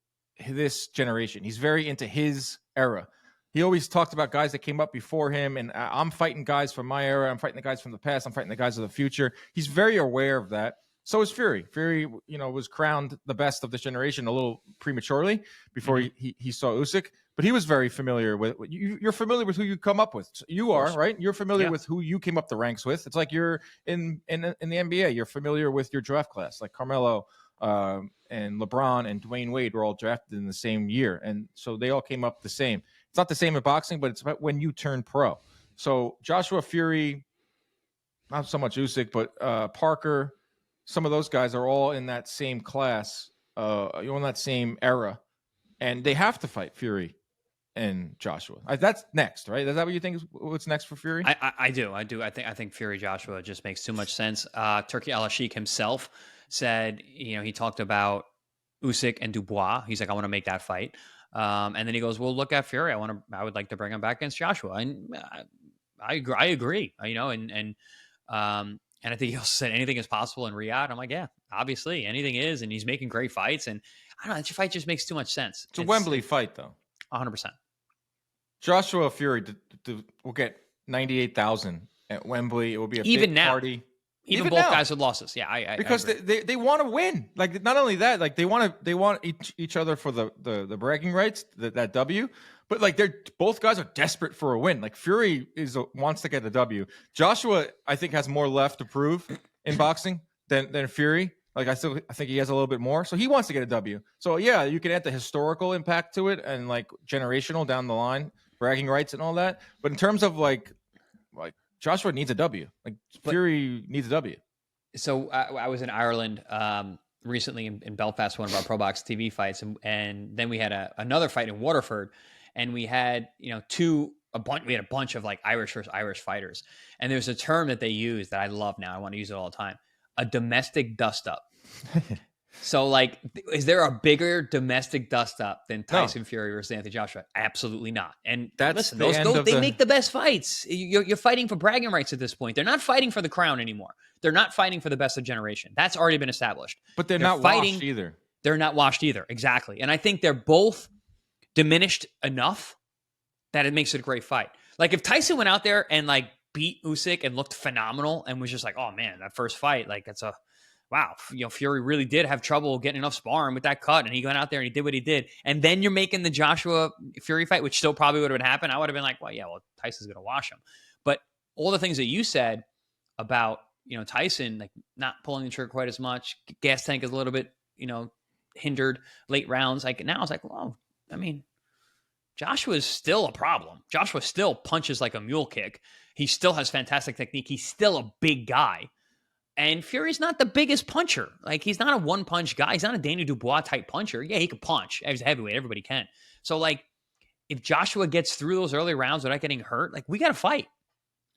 this generation. He's very into his era. He always talked about guys that came up before him, and I'm fighting guys from my era. I'm fighting the guys from the past. I'm fighting the guys of the future. He's very aware of that. So is Fury. Fury, was crowned the best of this generation a little prematurely before he saw Usyk, but he was very familiar with. You're familiar with who you come up with. You are, right? You're familiar with who you came up the ranks with. It's like you're in the NBA. You're familiar with your draft class, like Carmelo and LeBron and Dwayne Wade were all drafted in the same year, and so they all came up the same. It's not the same in boxing, but it's about when you turn pro. So Joshua, Fury, not so much Usyk, but Parker, some of those guys are all in that same class, in that same era, and they have to fight Fury and Joshua. That's next, right? Is that what you think is what's next for Fury? I do. I think Fury Joshua just makes too much sense. Turki Al-Sheikh himself said, he talked about Usyk and Dubois. He's like, I want to make that fight. And then he goes, well, look at Fury. I would like to bring him back against Joshua. And I agree, and I think he also said anything is possible in Riyadh. I'm like, yeah, obviously anything is. And he's making great fights. And I don't know, that fight just makes too much sense. It's a Wembley fight though. 100%. Joshua Fury will get 98,000 at Wembley. It will be a big party. Even both guys with losses. Yeah, because they want to win. Like not only that, like they want each other for the bragging rights, that W. But like both guys are desperate for a win. Like Fury wants to get the W. Joshua, I think, has more left to prove in boxing than Fury. Like I think he has a little bit more, so he wants to get a W. So yeah, you can add the historical impact to it and like generational down the line, bragging rights and all that. But in terms of like Joshua needs a W. Like Fury needs a W. So I was in Ireland recently in Belfast, one of our Pro Box TV fights, and then we had another fight in Waterford, and we had we had a bunch of like Irish versus Irish fighters, and there's a term that they use that I love now. I want to use it all the time: a domestic dust up. So, like, is there a bigger domestic dust-up than Tyson Fury versus Anthony Joshua? Absolutely not. And listen, they make the best fights. You're fighting for bragging rights at this point. They're not fighting for the crown anymore. They're not fighting for the best of generation. That's already been established. But they're not washed either. They're not washed either. Exactly. And I think they're both diminished enough that it makes it a great fight. Like, if Tyson went out there and, like, beat Usyk and looked phenomenal and was just like, oh, man, that first fight, like, it's a... wow, Fury really did have trouble getting enough sparring with that cut, and he went out there and he did what he did. And then you're making the Joshua Fury fight, which still probably would have happened. I would have been like, well, Tyson's going to wash him. But all the things that you said about, Tyson, like not pulling the trigger quite as much, gas tank is a little bit, hindered late rounds. Like now I was like, well, I mean, Joshua is still a problem. Joshua still punches like a mule kick. He still has fantastic technique. He's still a big guy. And Fury's not the biggest puncher. Like, he's not a one-punch guy. He's not a Daniel Dubois type puncher. Yeah, he can punch. He's a heavyweight. Everybody can. So, like, if Joshua gets through those early rounds without getting hurt, like, we got to fight.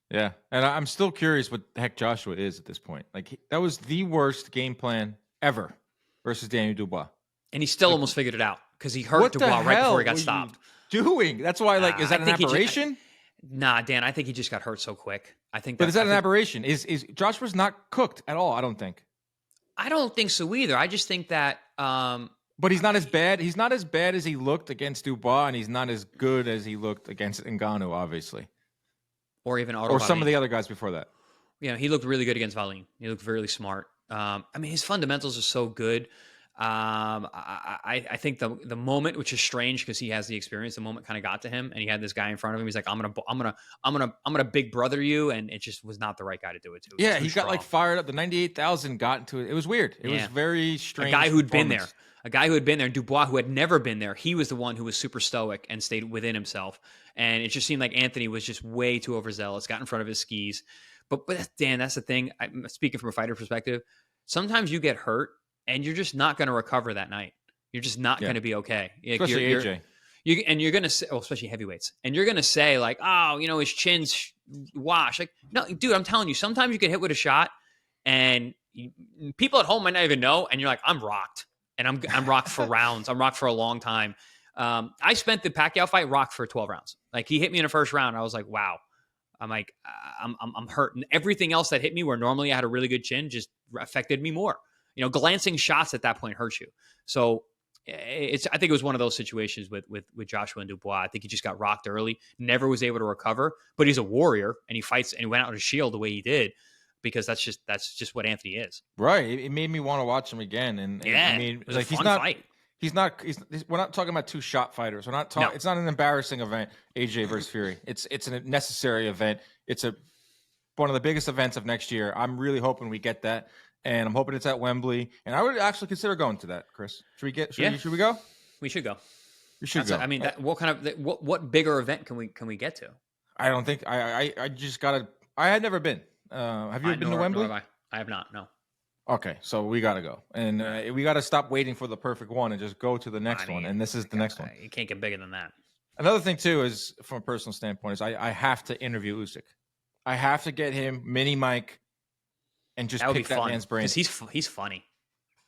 Yeah, and I'm still curious what the heck Joshua is at this point. Like, that was the worst game plan ever versus Daniel Dubois. And he still almost figured it out because he hurt Dubois right before he got stopped. Doing? That's why, like, is that an aberration? Nah, Dan, I think he just got hurt so quick. But is that an aberration? Is Joshua's not cooked at all? I don't think. I don't think so either. I just think that. But he's not as bad. He's not as bad as he looked against Dubois, and he's not as good as he looked against Ngannou, obviously. Or even or some of the other guys before that. He looked really good against Valine. He looked really smart. I mean, his fundamentals are so good. I think the moment, which is strange because he has the experience, the moment kind of got to him, and he had this guy in front of him. He's like, I'm gonna big brother you, and it just was not the right guy to do it to. Yeah, Too he got like strong. fired up. The 98,000 got into it. It was weird. It was very strange. A guy who'd been there, performance. a guy who had been there, Dubois, who had never been there. He was the one who was super stoic and stayed within himself. And it just seemed like Anthony was just way too overzealous, got in front of his skis. But Dan, that's the thing. I'm speaking from a fighter perspective. Sometimes you get hurt and you're just not going to recover that night. You're just not going to be okay. Especially AJ. You're going to say, especially heavyweights, and you're going to say like, oh, his chin's washed. Like, no, dude, I'm telling you, sometimes you get hit with a shot and people at home might not even know. And you're like, I'm rocked, and I'm rocked for rounds. I'm rocked for a long time. I spent the Pacquiao fight rocked for 12 rounds. Like, he hit me in the first round. I was like, wow. I'm like, I'm hurt. And everything else that hit me where normally I had a really good chin just affected me more. Glancing shots at that point hurt you. So I think it was one of those situations with Joshua and Dubois. I think he just got rocked early, never was able to recover, but he's a warrior and he fights and he went out with a shield the way he did because that's just what Anthony is. Right. It made me want to watch him again. And I mean, it was like, a fun fight. We're not talking about two shot fighters. We're not talking. No. It's not an embarrassing event. AJ versus Fury. It's a necessary event. It's one of the biggest events of next year. I'm really hoping we get that, and I'm hoping it's at Wembley. And I would actually consider going to that. Chris, should we go? We should go. We should go. I mean, what bigger event can we get to? I don't think I just gotta. I had never been. Have you been to Wembley? I have not. No. Okay, so we got to go, and we got to stop waiting for the perfect one and just go to the next one. And this is the next one. You can't get bigger than that. Another thing too is, from a personal standpoint, is I have to interview Usyk. I have to get him mini mic and just pick that man's brain. Because he's funny.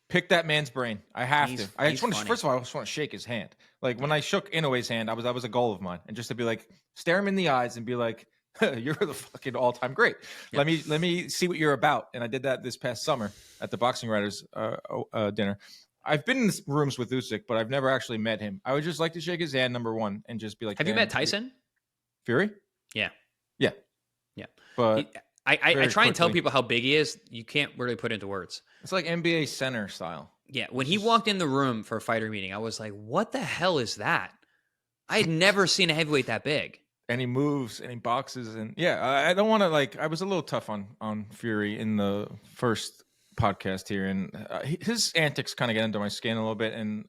Pick that man's brain. I have to. I just want to. First of all, I just want to shake his hand. Like when I shook Inoue's hand, that was a goal of mine, and just to be like, stare him in the eyes and be like, you're the fucking all-time great. Yep. Let me see what you're about. And I did that this past summer at the Boxing Writers dinner. I've been in rooms with Usyk, but I've never actually met him. I would just like to shake his hand, number one, and just be like, have you met Tyson? Fury? Yeah. But I try and tell people how big he is. You can't really put into words. It's like NBA center style. Yeah. When he walked in the room for a fighter meeting, I was like, what the hell is that? I had never seen a heavyweight that big. And he moves and he boxes. And I don't want to I was a little tough on Fury in the first podcast here. And his antics kind of get under my skin a little bit. And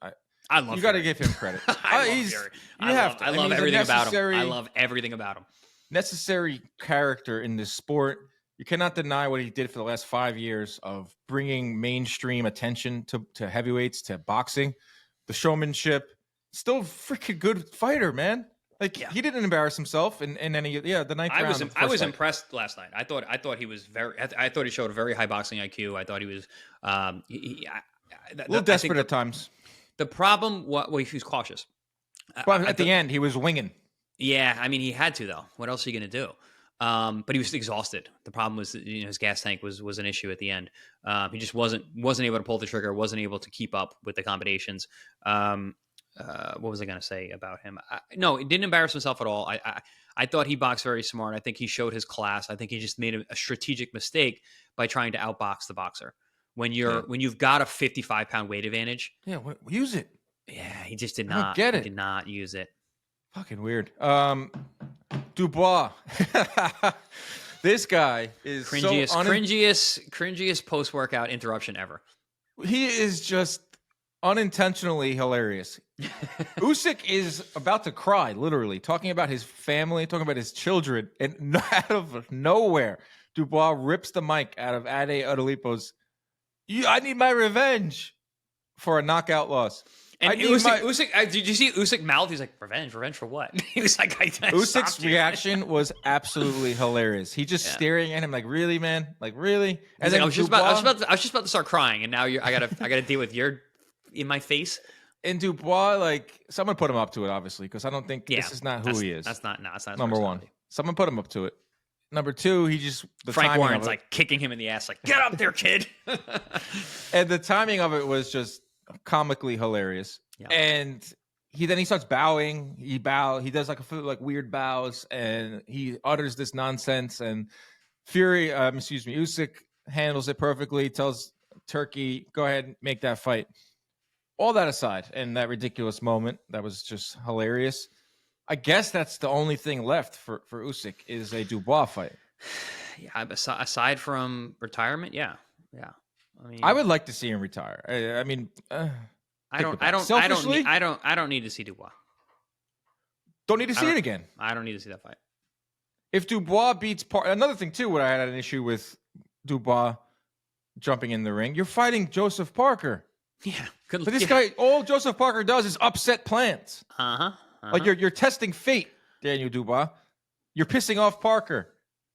I love you got to give him credit. I love Fury. I love everything about him. I love everything about him. Necessary character in this sport. You cannot deny what he did for the last 5 years of bringing mainstream attention to heavyweights, to boxing, the showmanship. Still a freaking good fighter, man. He didn't embarrass himself in any the ninth round. I was impressed last night. I thought he was I thought he showed a very high boxing IQ. I thought he was a little desperate at times. The problem he was cautious. But at the end, he was winging. Yeah, I mean, he had to, though. What else are you going to do? But he was exhausted. The problem was his gas tank was an issue at the end. He just wasn't able to pull the trigger, wasn't able to keep up with the combinations. What was I going to say about him? No, he didn't embarrass himself at all. I thought he boxed very smart. I think he showed his class. I think he just made a strategic mistake by trying to outbox the boxer. When you've got a 55-pound weight advantage. Yeah, use it. Yeah, he just did not. He did not use it. Fucking weird. Dubois. This guy is cringiest post-workout interruption ever. He is just unintentionally hilarious. Usyk is about to cry, literally, talking about his family, talking about his children, and out of nowhere, Dubois rips the mic out of Ade Odolipo's, I need my revenge for a knockout loss. And Usyk, did you see Usyk mouth? He's like, revenge for what? He was like, Usyk's reaction was absolutely hilarious. He just staring at him like, really, man? Like, really? And then I was just about to start crying, and now I gotta deal with your in my face. And Dubois, someone put him up to it, obviously, because I don't think this is not who he is. That's not number one. Someone put him up to it. Number two, Frank Warren's kicking him in the ass, like, get up there, kid. And the timing of it was just comically hilarious. Yeah. And he starts bowing. He does weird bows, and he utters this nonsense. And Usyk handles it perfectly. Tells Turkey, go ahead and make that fight. all that aside, and that ridiculous moment that was just hilarious. I guess that's the only thing left for Usyk is a Dubois fight. Yeah, aside from retirement, yeah. I mean, I would like to see him retire. I mean, selfishly, I don't need to see Dubois. Don't need to see it again. I don't need to see that fight. If Dubois beats another thing too, what I had an issue with Dubois jumping in the ring, you're fighting Joseph Parker. Yeah, but this guy, all Joseph Parker does is upset plans. Like you're testing fate, Daniel Dubois. You're pissing off Parker.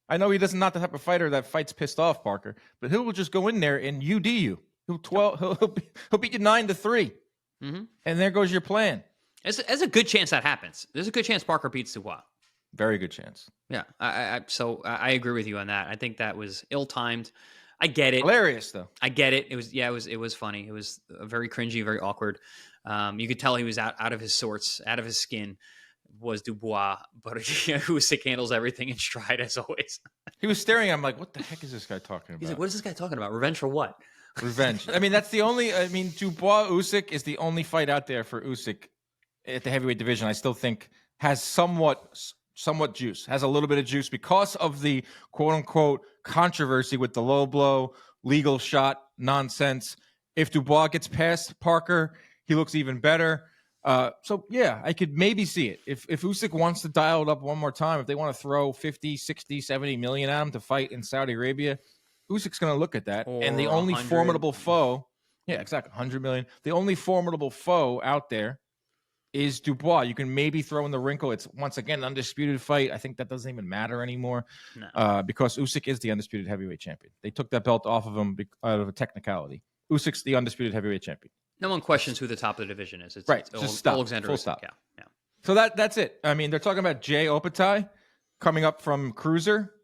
I know he doesn't not the type of fighter that fights pissed off Parker, but he'll just go in there and UD you. He'll beat you 9-3, and there goes your plan. There's a good chance that happens. There's a good chance Parker beats Dubois. Very good chance. Yeah, I agree with you on that. I think that was ill-timed. I get it. Hilarious though. I get it. It was funny. It was very cringy, very awkward. You could tell he was out of his sorts, out of his skin. Was Dubois, but Usyk handles everything in stride as always. He was staring at him like, "What the heck is this guy talking about?" He's like, "What is this guy talking about? Revenge for what?" Revenge. I mean, that's the only. I mean, Dubois Usyk is the only fight out there for Usyk at the heavyweight division. I still think has somewhat juice, has a little bit of juice because of the quote unquote controversy with the low blow legal shot nonsense. If Dubois gets past Parker, he looks even better. So yeah, I could maybe see it. If Usyk wants to dial it up one more time, if they want to throw 50, 60, 70 million at him to fight in Saudi Arabia, Usyk's going to look at that. Or and the only 100. formidable foe, yeah, exactly, 100 million. The only formidable foe out there is Dubois. You can maybe throw in the wrinkle. It's once again an undisputed fight. I think that doesn't even matter anymore because Usyk is the undisputed heavyweight champion. They took that belt off of him out of a technicality. Usyk's the undisputed heavyweight champion. No one questions who the top of the division is. It's just stop. Oleksandr. Full stop. Yeah. So that's it. I mean, they're talking about Jay Opatai coming up from cruiser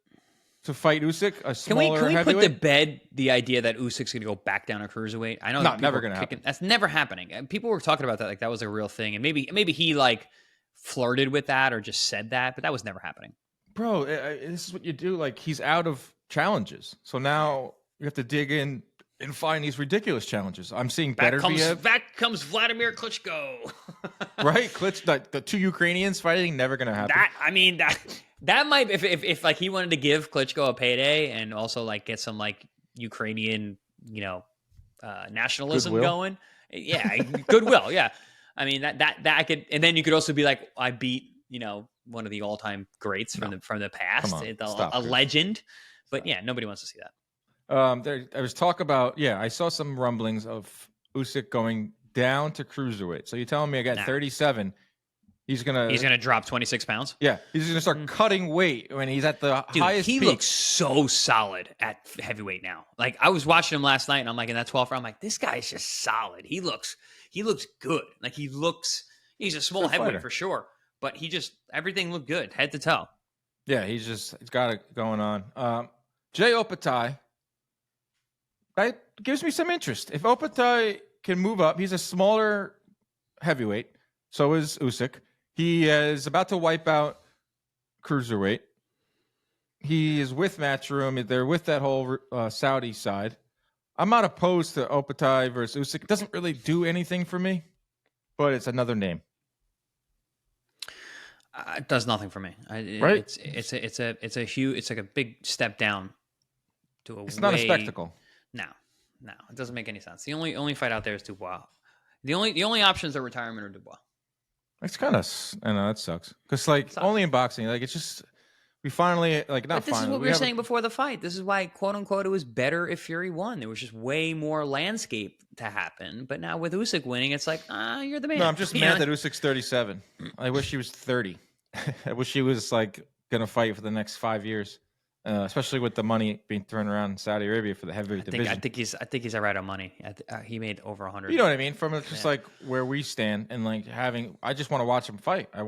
to fight Usyk, a smaller Can we heavyweight. put to bed the idea that Usyk's going to go back down to cruiserweight? I know not never going to happen. That's never happening. And people were talking about that like that was a real thing, and maybe he like flirted with that or just said that, but that was never happening. Bro, this is what you do. Like he's out of challenges, so now you have to dig in and find these ridiculous challenges. I'm seeing back comes Vladimir Klitschko. Right? The two Ukrainians fighting, never going to happen. That might, if like he wanted to give Klitschko a payday and also like get some like Ukrainian, nationalism goodwill. going. Yeah. Goodwill. Yeah. I mean, that I could, and then you could also be like, I beat, one of the all-time greats from the past, a legend. But yeah, nobody wants to see that. There was talk about, I saw some rumblings of Usyk going down to cruiserweight. So you're telling me I got 37. He's gonna drop 26 pounds. Yeah, he's gonna start cutting weight when he's at the highest. He peak. looks so solid at heavyweight now. Like I was watching him last night, and I'm like in that 12th round, I'm like, this guy's just solid. He looks good. Like he's a small heavyweight for sure, but everything looked good, head to toe. Yeah, he's got it going on. Jay Opatai. That gives me some interest. If Opatai can move up, he's a smaller heavyweight. So is Usyk. He is about to wipe out cruiserweight. He is with Matchroom. They're with that whole Saudi side. I'm not opposed to Opatai versus Usyk. It doesn't really do anything for me, but it's another name. It does nothing for me. Right? It's like a big step down to a. It's not a spectacle. No, it doesn't make any sense. The only fight out there is Dubois. The only options are retirement or Dubois. It's kind of, I know that sucks because only in boxing, it's just we finally not. But this is what we were saying before the fight. This is why quote unquote it was better if Fury won. There was just way more landscape to happen. But now with Usyk winning, it's like you're the man. No, I'm just mad that Usyk's 37. I wish he was 30. I wish he was gonna fight for the next 5 years. Especially with the money being thrown around in Saudi Arabia for the heavyweight division. I think he's all right on money. He made over 100. You know what I mean? From just where we stand and I just want to watch him fight. I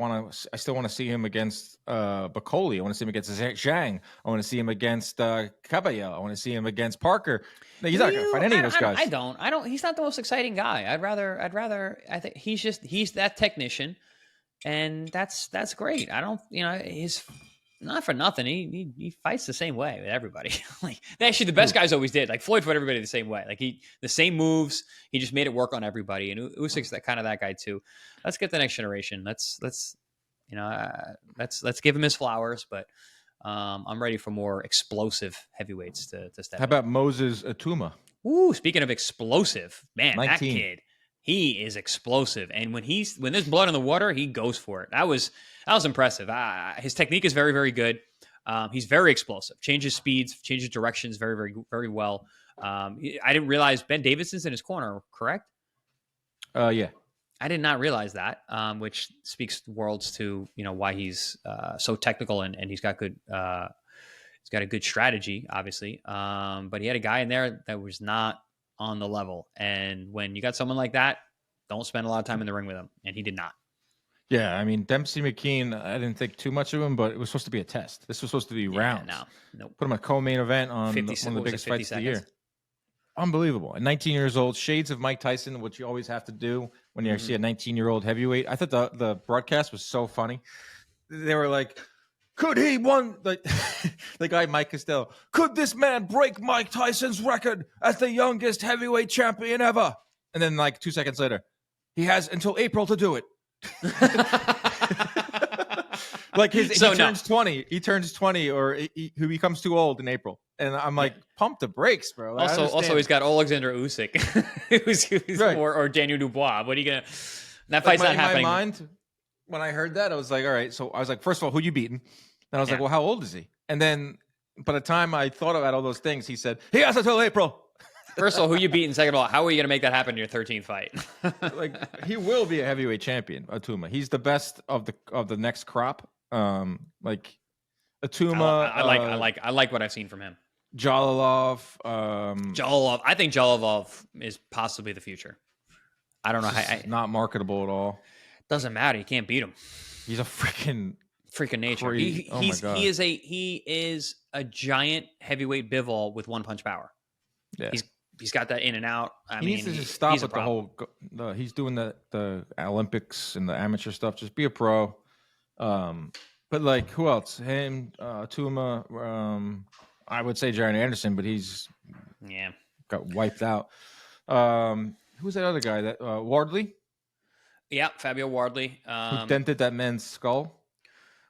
still want to see him against Bacoli. I want to see him against Zhang. I want to see him against Caballero. I want to see him against Parker. No, he's not going to fight any of those guys. I don't. He's not the most exciting guy. I'd rather. I think he's that technician, and that's great. I don't. not for nothing. He fights the same way with everybody. Like actually, the best guys always did. Like Floyd fought everybody the same way. Like the same moves. He just made it work on everybody. And Usyk's that kind of that guy too. Let's get the next generation. Let's let's give him his flowers. But I'm ready for more explosive heavyweights to step. How about Moses Itauma? Ooh, speaking of explosive, man, 19. that kid. He is explosive, and when there's blood in the water, he goes for it. That was impressive. His technique is very, very good. He's very explosive. Changes speeds, changes directions, very, very, very well. I didn't realize Ben Davidson's in his corner. Correct? Yeah. I did not realize that, which speaks worlds to why he's so technical and he's got good. He's got a good strategy, obviously. But he had a guy in there that was not on the level. And when you got someone like that, don't spend a lot of time in the ring with him. And he did not. Yeah, I mean, Dempsey McKean, I didn't think too much of him, but it was supposed to be a test. This was supposed to be rounds. Nope. Put him a co-main event on one of the biggest fights of the year. Unbelievable. And 19 years old, shades of Mike Tyson, which you always have to do when you see a 19-year-old heavyweight. I thought the broadcast was so funny. They were like, could he the guy Mike Costello, could this man break Mike Tyson's record as the youngest heavyweight champion ever? And then like 2 seconds later, he has until April to do it. Like he turns 20. He turns 20 or he becomes too old in April. And I'm like, pump the brakes, bro. Also he's got Oleksandr Usyk, who's right. or Daniel Dubois. What are you going to – that fight's not happening. In my mind, when I heard that, I was like, all right. So I was like, first of all, who you beating? And I was like, well, how old is he? And then by the time I thought about all those things, he said, he has until April. First of all, who you beating? Second of all, how are you going to make that happen in your 13th fight? Like he will be a heavyweight champion, Itauma. He's the best of the next crop. Like Itauma. I like what I've seen from him. Jalilov. I think Jalilov is possibly the future. I don't know how. Not marketable at all. Doesn't matter. You can't beat him. He's a freaking nature. He is a giant heavyweight bivol with one punch power. Yeah. He's got that in and out. He needs to just stop with the whole. He's doing the Olympics and the amateur stuff. Just be a pro. But like who else? Him, Itauma. I would say Jaron Anderson, but he's got wiped out. Who's that other guy? That Wardley. Yeah, Fabio Wardley. Who dented that man's skull?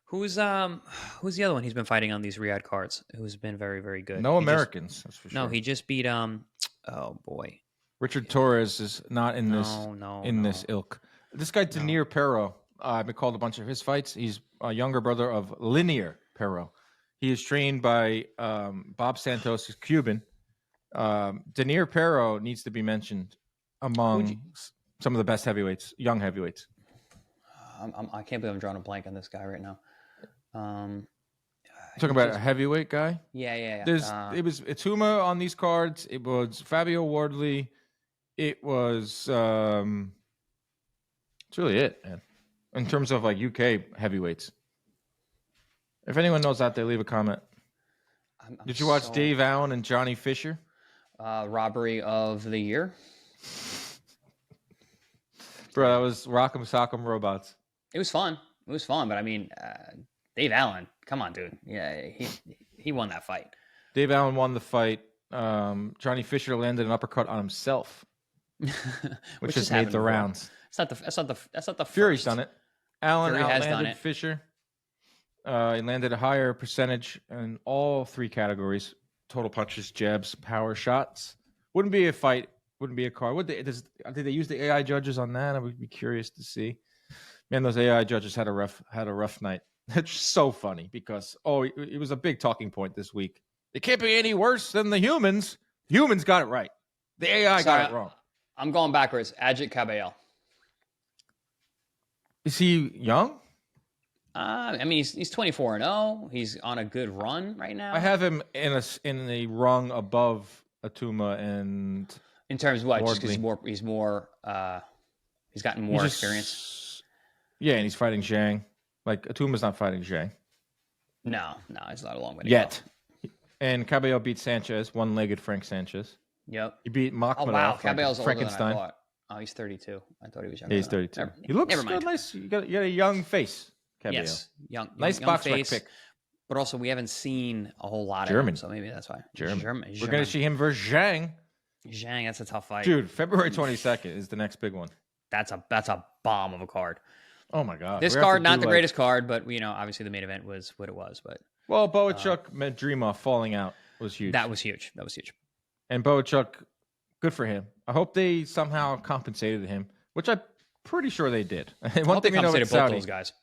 Who's the other one he's been fighting on these Riyadh cards? Who's been very, very good. No Americans, that's for sure. No, he just beat oh boy. Richard Torres is not in this ilk. This guy Danier Pero, I've been called a bunch of his fights. He's a younger brother of Linear Pero. He is trained by Bob Santos, who's Cuban. Danier Pero needs to be mentioned among some of the best heavyweights, young heavyweights. I can't believe I'm drawing a blank on this guy right now. Talking about a heavyweight guy? Yeah. It was Itauma on these cards. It was Fabio Wardley. It was that's really it, man. In terms of like UK heavyweights. If anyone knows out there, leave a comment. Did you watch Dave Allen and Johnny Fisher? Robbery of the year. Bro, that was Rock'em Sock'em Robots. It was fun, but I mean, Dave Allen, come on, dude. Yeah, he won that fight. Dave Allen won the fight. Johnny Fisher landed an uppercut on himself, which has made the rounds. That's not the Fury's done it. Allen Fury has done outlanded it. Fisher. He landed a higher percentage in all three categories: total punches, jabs, power shots. Wouldn't be a fight. Wouldn't be a card. Did they use the AI judges on that? I would be curious to see. Man, those AI judges had a rough night. It's so funny because it was a big talking point this week. It can't be any worse than the humans. Humans got it right. The AI got it wrong. I'm going backwards. Ajit Cabello. Is he young? I mean, he's 24-0. He's on a good run right now. I have him in a rung above Itauma and. In terms of what? Just because he's more. He's gotten more experience. Yeah, and he's fighting Zhang. Like Atuma's not fighting Zhang. No, it's not a long way to yet. Go. And Cabello beat Sanchez, one-legged Frank Sanchez. Yep. He beat Makhmadov. Oh wow, Cabello's Frankenstein. Older than I thought. Oh, he's 32. I thought he was younger. Yeah, he's 32. He looks good, nice. You got a young face, Cabello. Yes, young nice young box face. pick. But also, we haven't seen a whole lot of German. him, so maybe that's why. German. We're going to see him versus Zhang. Zhang, that's a tough fight. Dude, February 22nd is the next big one. That's a bomb of a card. Oh, my God. This card, not the greatest card, but, obviously the main event was what it was. But well, Boachuk Medrimov falling out was huge. That was huge. And Boachuk, good for him. I hope they somehow compensated him, which I'm pretty sure they did. One thing we know about both those guys.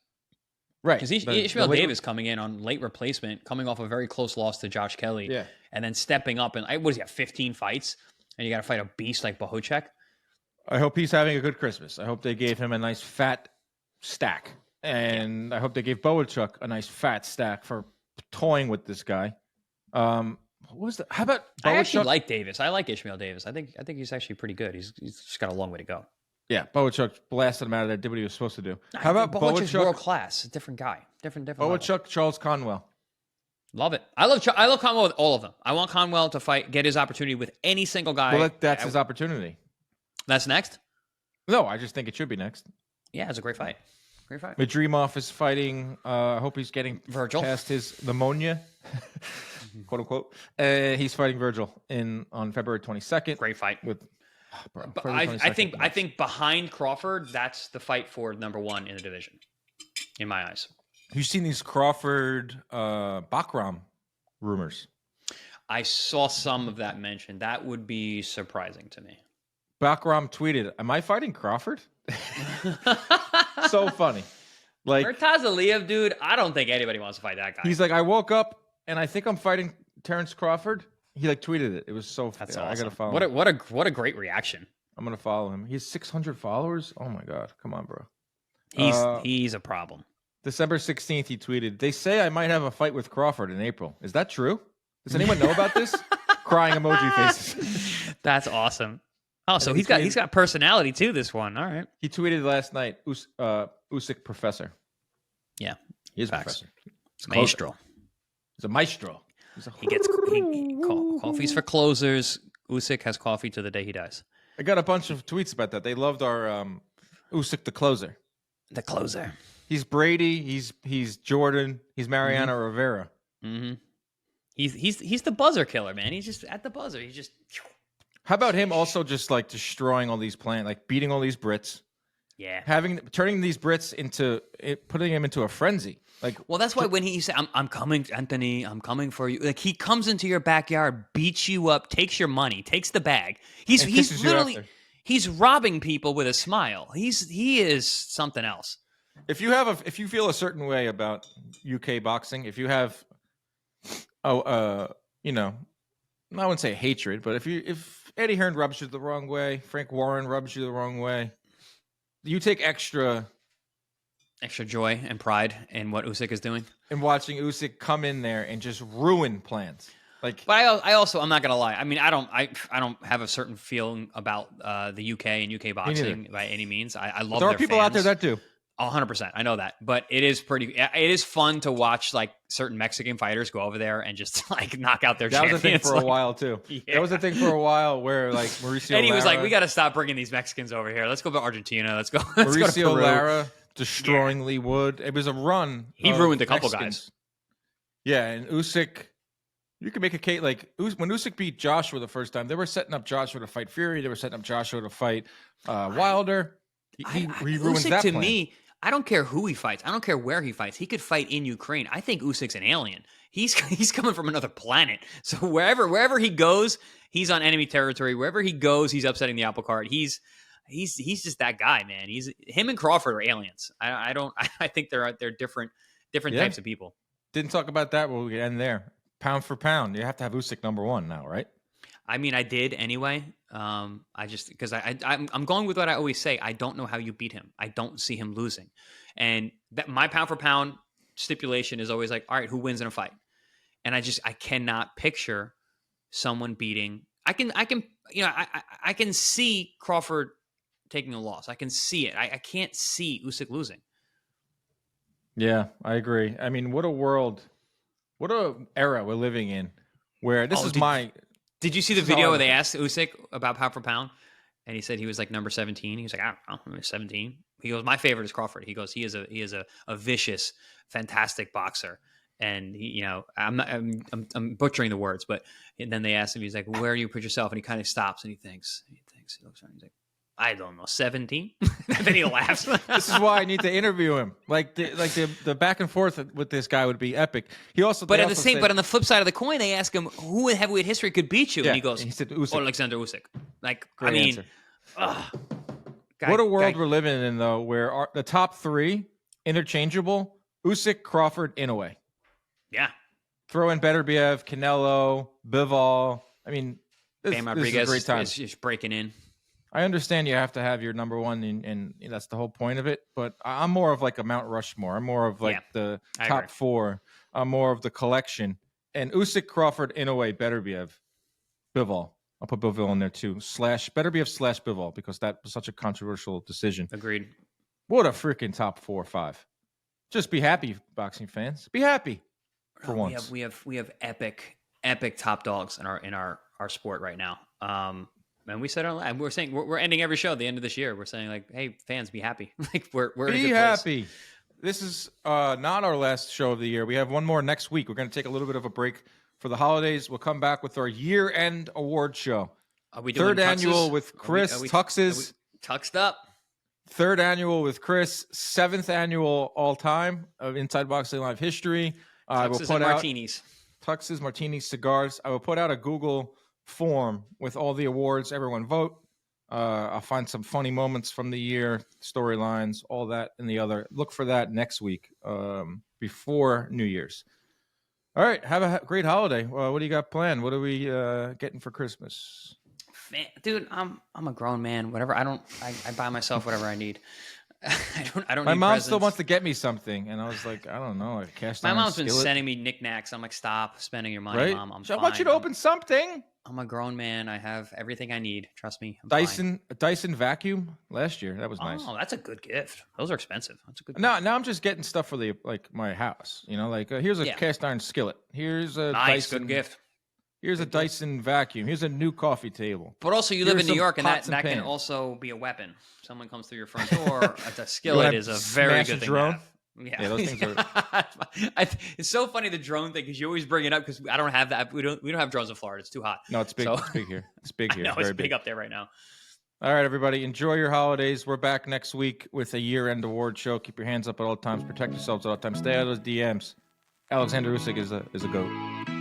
Right. Because Ishmael Davis coming in on late replacement, coming off a very close loss to Josh Kelly, and then stepping up and what is he, 15 fights? And you got to fight a beast like Boachuk? I hope he's having a good Christmas. I hope they gave him a nice fat stack. And I hope they gave Boachuk a nice fat stack for toying with this guy. What was that? How about Boachuk? I actually like Davis. I like Ishmael Davis. I think he's actually pretty good. He's just got a long way to go. Yeah, Boachuk blasted him out of there, did what he was supposed to do. How about Boachuk's world class? Different guy. Different Boachuk, level. Charles Conwell. Love it. I love Conwell with all of them. I want Conwell to get his opportunity with any single guy. Well, that's his opportunity. That's next? No, I just think it should be next. Yeah, it's a great fight. Great fight. Medrimov is fighting. I hope he's getting Virgil past his pneumonia, quote unquote. He's fighting Virgil on February 22nd. Great fight. But I think behind Crawford, that's the fight for number one in the division, in my eyes. You've seen these Crawford Bakram rumors. I saw some of that mentioned. That would be surprising to me. Bakram tweeted, "Am I fighting Crawford?" So funny. Like Murtaza Aliyev, dude, I don't think anybody wants to fight that guy. He's like, I woke up and I think I'm fighting Terrence Crawford. He tweeted it. It was so. That's awesome. I gotta follow. What a great reaction. I'm gonna follow him. He has 600 followers. Oh my god, come on, bro. He's a problem. December 16th, he tweeted, "They say I might have a fight with Crawford in April. Is that true? Does anyone know about this?" Crying emoji faces. That's awesome. Oh, so he's got personality too. This one, all right. He tweeted last night, Usyk professor. Yeah, he is facts. professor. It's maestro. He's a maestro. He gets coffees for closers. Usyk has coffee to the day he dies. I got a bunch of tweets about that. They loved our Usyk the closer. The closer. He's Brady. He's Jordan. He's Mariano Rivera. Mm-hmm. He's the buzzer killer, man. He's just at the buzzer. He's just. How about him also just like destroying all these plans, like beating all these Brits? Yeah. Turning these Brits putting him into a frenzy. Like, well, that's why when he said, I'm coming, Anthony, I'm coming for you. Like, he comes into your backyard, beats you up, takes your money, takes the bag. He's literally, he's robbing people with a smile. He is something else. If you feel a certain way about UK boxing, if you have, I wouldn't say hatred, but if Eddie Hearn rubs you the wrong way, Frank Warren rubs you the wrong way, you take extra joy and pride in what Usyk is doing. And watching Usyk come in there and just ruin plans. But I'm not gonna lie. I mean, I don't have a certain feeling about the UK and UK boxing by any means. I love. There are people out there that do. 100%. I know that, but it is fun to watch like certain Mexican fighters go over there and just like knock out their champions. That was a thing for a while too. Yeah. That was a thing for a while where like Mauricio and he was like, we got to stop bringing these Mexicans over here. Let's go to Argentina. Let's go. Mauricio Lara destroying Lee Wood. It was a run. He ruined a couple guys. Yeah, and Usyk, you can make a case like when Usyk beat Joshua the first time, they were setting up Joshua to fight Fury. They were setting up Joshua to fight Wilder. He ruins Usyk that to plan. Me. I don't care who he fights. I don't care where he fights. He could fight in Ukraine. I think Usyk's an alien. He's coming from another planet. So wherever he goes, he's on enemy territory. Wherever he goes, he's upsetting the apple cart. He's just that guy, man. Him and Crawford are aliens. I think they're different types of people. Didn't talk about that. Well, we can end there. Pound for pound, you have to have Usyk number one now, right? I mean, I did anyway. I just because I'm going with what I always say. I don't know how you beat him. I don't see him losing, and that my pound for pound stipulation is always like, all right, who wins in a fight? And I cannot picture someone beating. I can see Crawford taking a loss. I can see it. I can't see Usyk losing. Yeah, I agree. I mean, what a world, what a era we're living in, where this is my. Did you see the video where they asked Usyk about pound for pound? And he said he was like number 17. He was like, I don't know, 17. He goes, my favorite is Crawford. He goes, he is a vicious, fantastic boxer. And he, I'm butchering the words, but and then they asked him, he's like, "Where do you put yourself?" And he kind of stops and he thinks, he looks around, he's like, "I don't know, 17." Then he laughs. This is why I need to interview him. The back and forth with this guy would be epic. He also, but on the flip side of the coin, they ask him who in heavyweight history could beat you, and he goes, he said Usyk. Oleksandr Usyk. Like, Great I mean, answer. What a world we're living in, though, where the top three interchangeable: Usyk, Crawford, Inoue. Yeah. Throw in Beterbiev, Canelo, Bivol. I mean, this is a great time. Is just breaking in. I understand you have to have your number one, and that's the whole point of it. But I'm more of like a Mount Rushmore. I'm more of like the top four. I'm more of the collection. And Usyk, Crawford, Inoue, Beterbiev, Bivol. I'll put Bivol in there too. Beterbiev / Bivol, because that was such a controversial decision. Agreed. What a freaking top 4 or 5. Just be happy, boxing fans. Be happy for once. We have epic top dogs in our sport right now. And we said we're saying we're ending every show at the end of this year. We're saying like, hey, fans, be happy. Like we're in a good happy. place. This is not our last show of the year. We have one more next week. We're going to take a little bit of a break for the holidays. We'll come back with our year-end award show. Are we doing third annual with Chris Tuxes? Tuxed up. Third annual with Chris. 7th annual all-time of Inside Boxing Live history. I will put out martinis. Tuxes, martinis, cigars. I will put out a Google form with all the awards. Everyone vote. I'll find some funny moments from the year, storylines, all that and the other. Look for that next week before New Year's. All right. Have a great holiday. What do you got planned? What are we getting for Christmas? Dude, I'm a grown man. Whatever. I buy myself whatever I need. I don't. My need mom presents. still wants to get me something, and I was like, I don't know. My mom's been sending me knickknacks. I'm like, stop spending your money, right? Mom. I want you to open something. I'm a grown man. I have everything I need. Trust me. A Dyson vacuum last year. That was nice. Oh, that's a good gift. Those are expensive. That's a good. Now I'm just getting stuff for my house. You know, like here's a cast iron skillet. Here's a Dyson good gift. Here's a Dyson vacuum. Here's a new coffee table. But also, you live in New York, and that can also be a weapon. Someone comes through your front door. A skillet is a very good thing. Drone? Yeah, those things are. It's so funny, the drone thing, because you always bring it up because I don't have that. We don't have drones in Florida. It's too hot. No, it's big. It's big here. It's big here. No, it's big up there right now. All right, everybody, enjoy your holidays. We're back next week with a year-end award show. Keep your hands up at all times. Protect yourselves at all times. Stay out of those DMs. Oleksandr Usyk is a goat.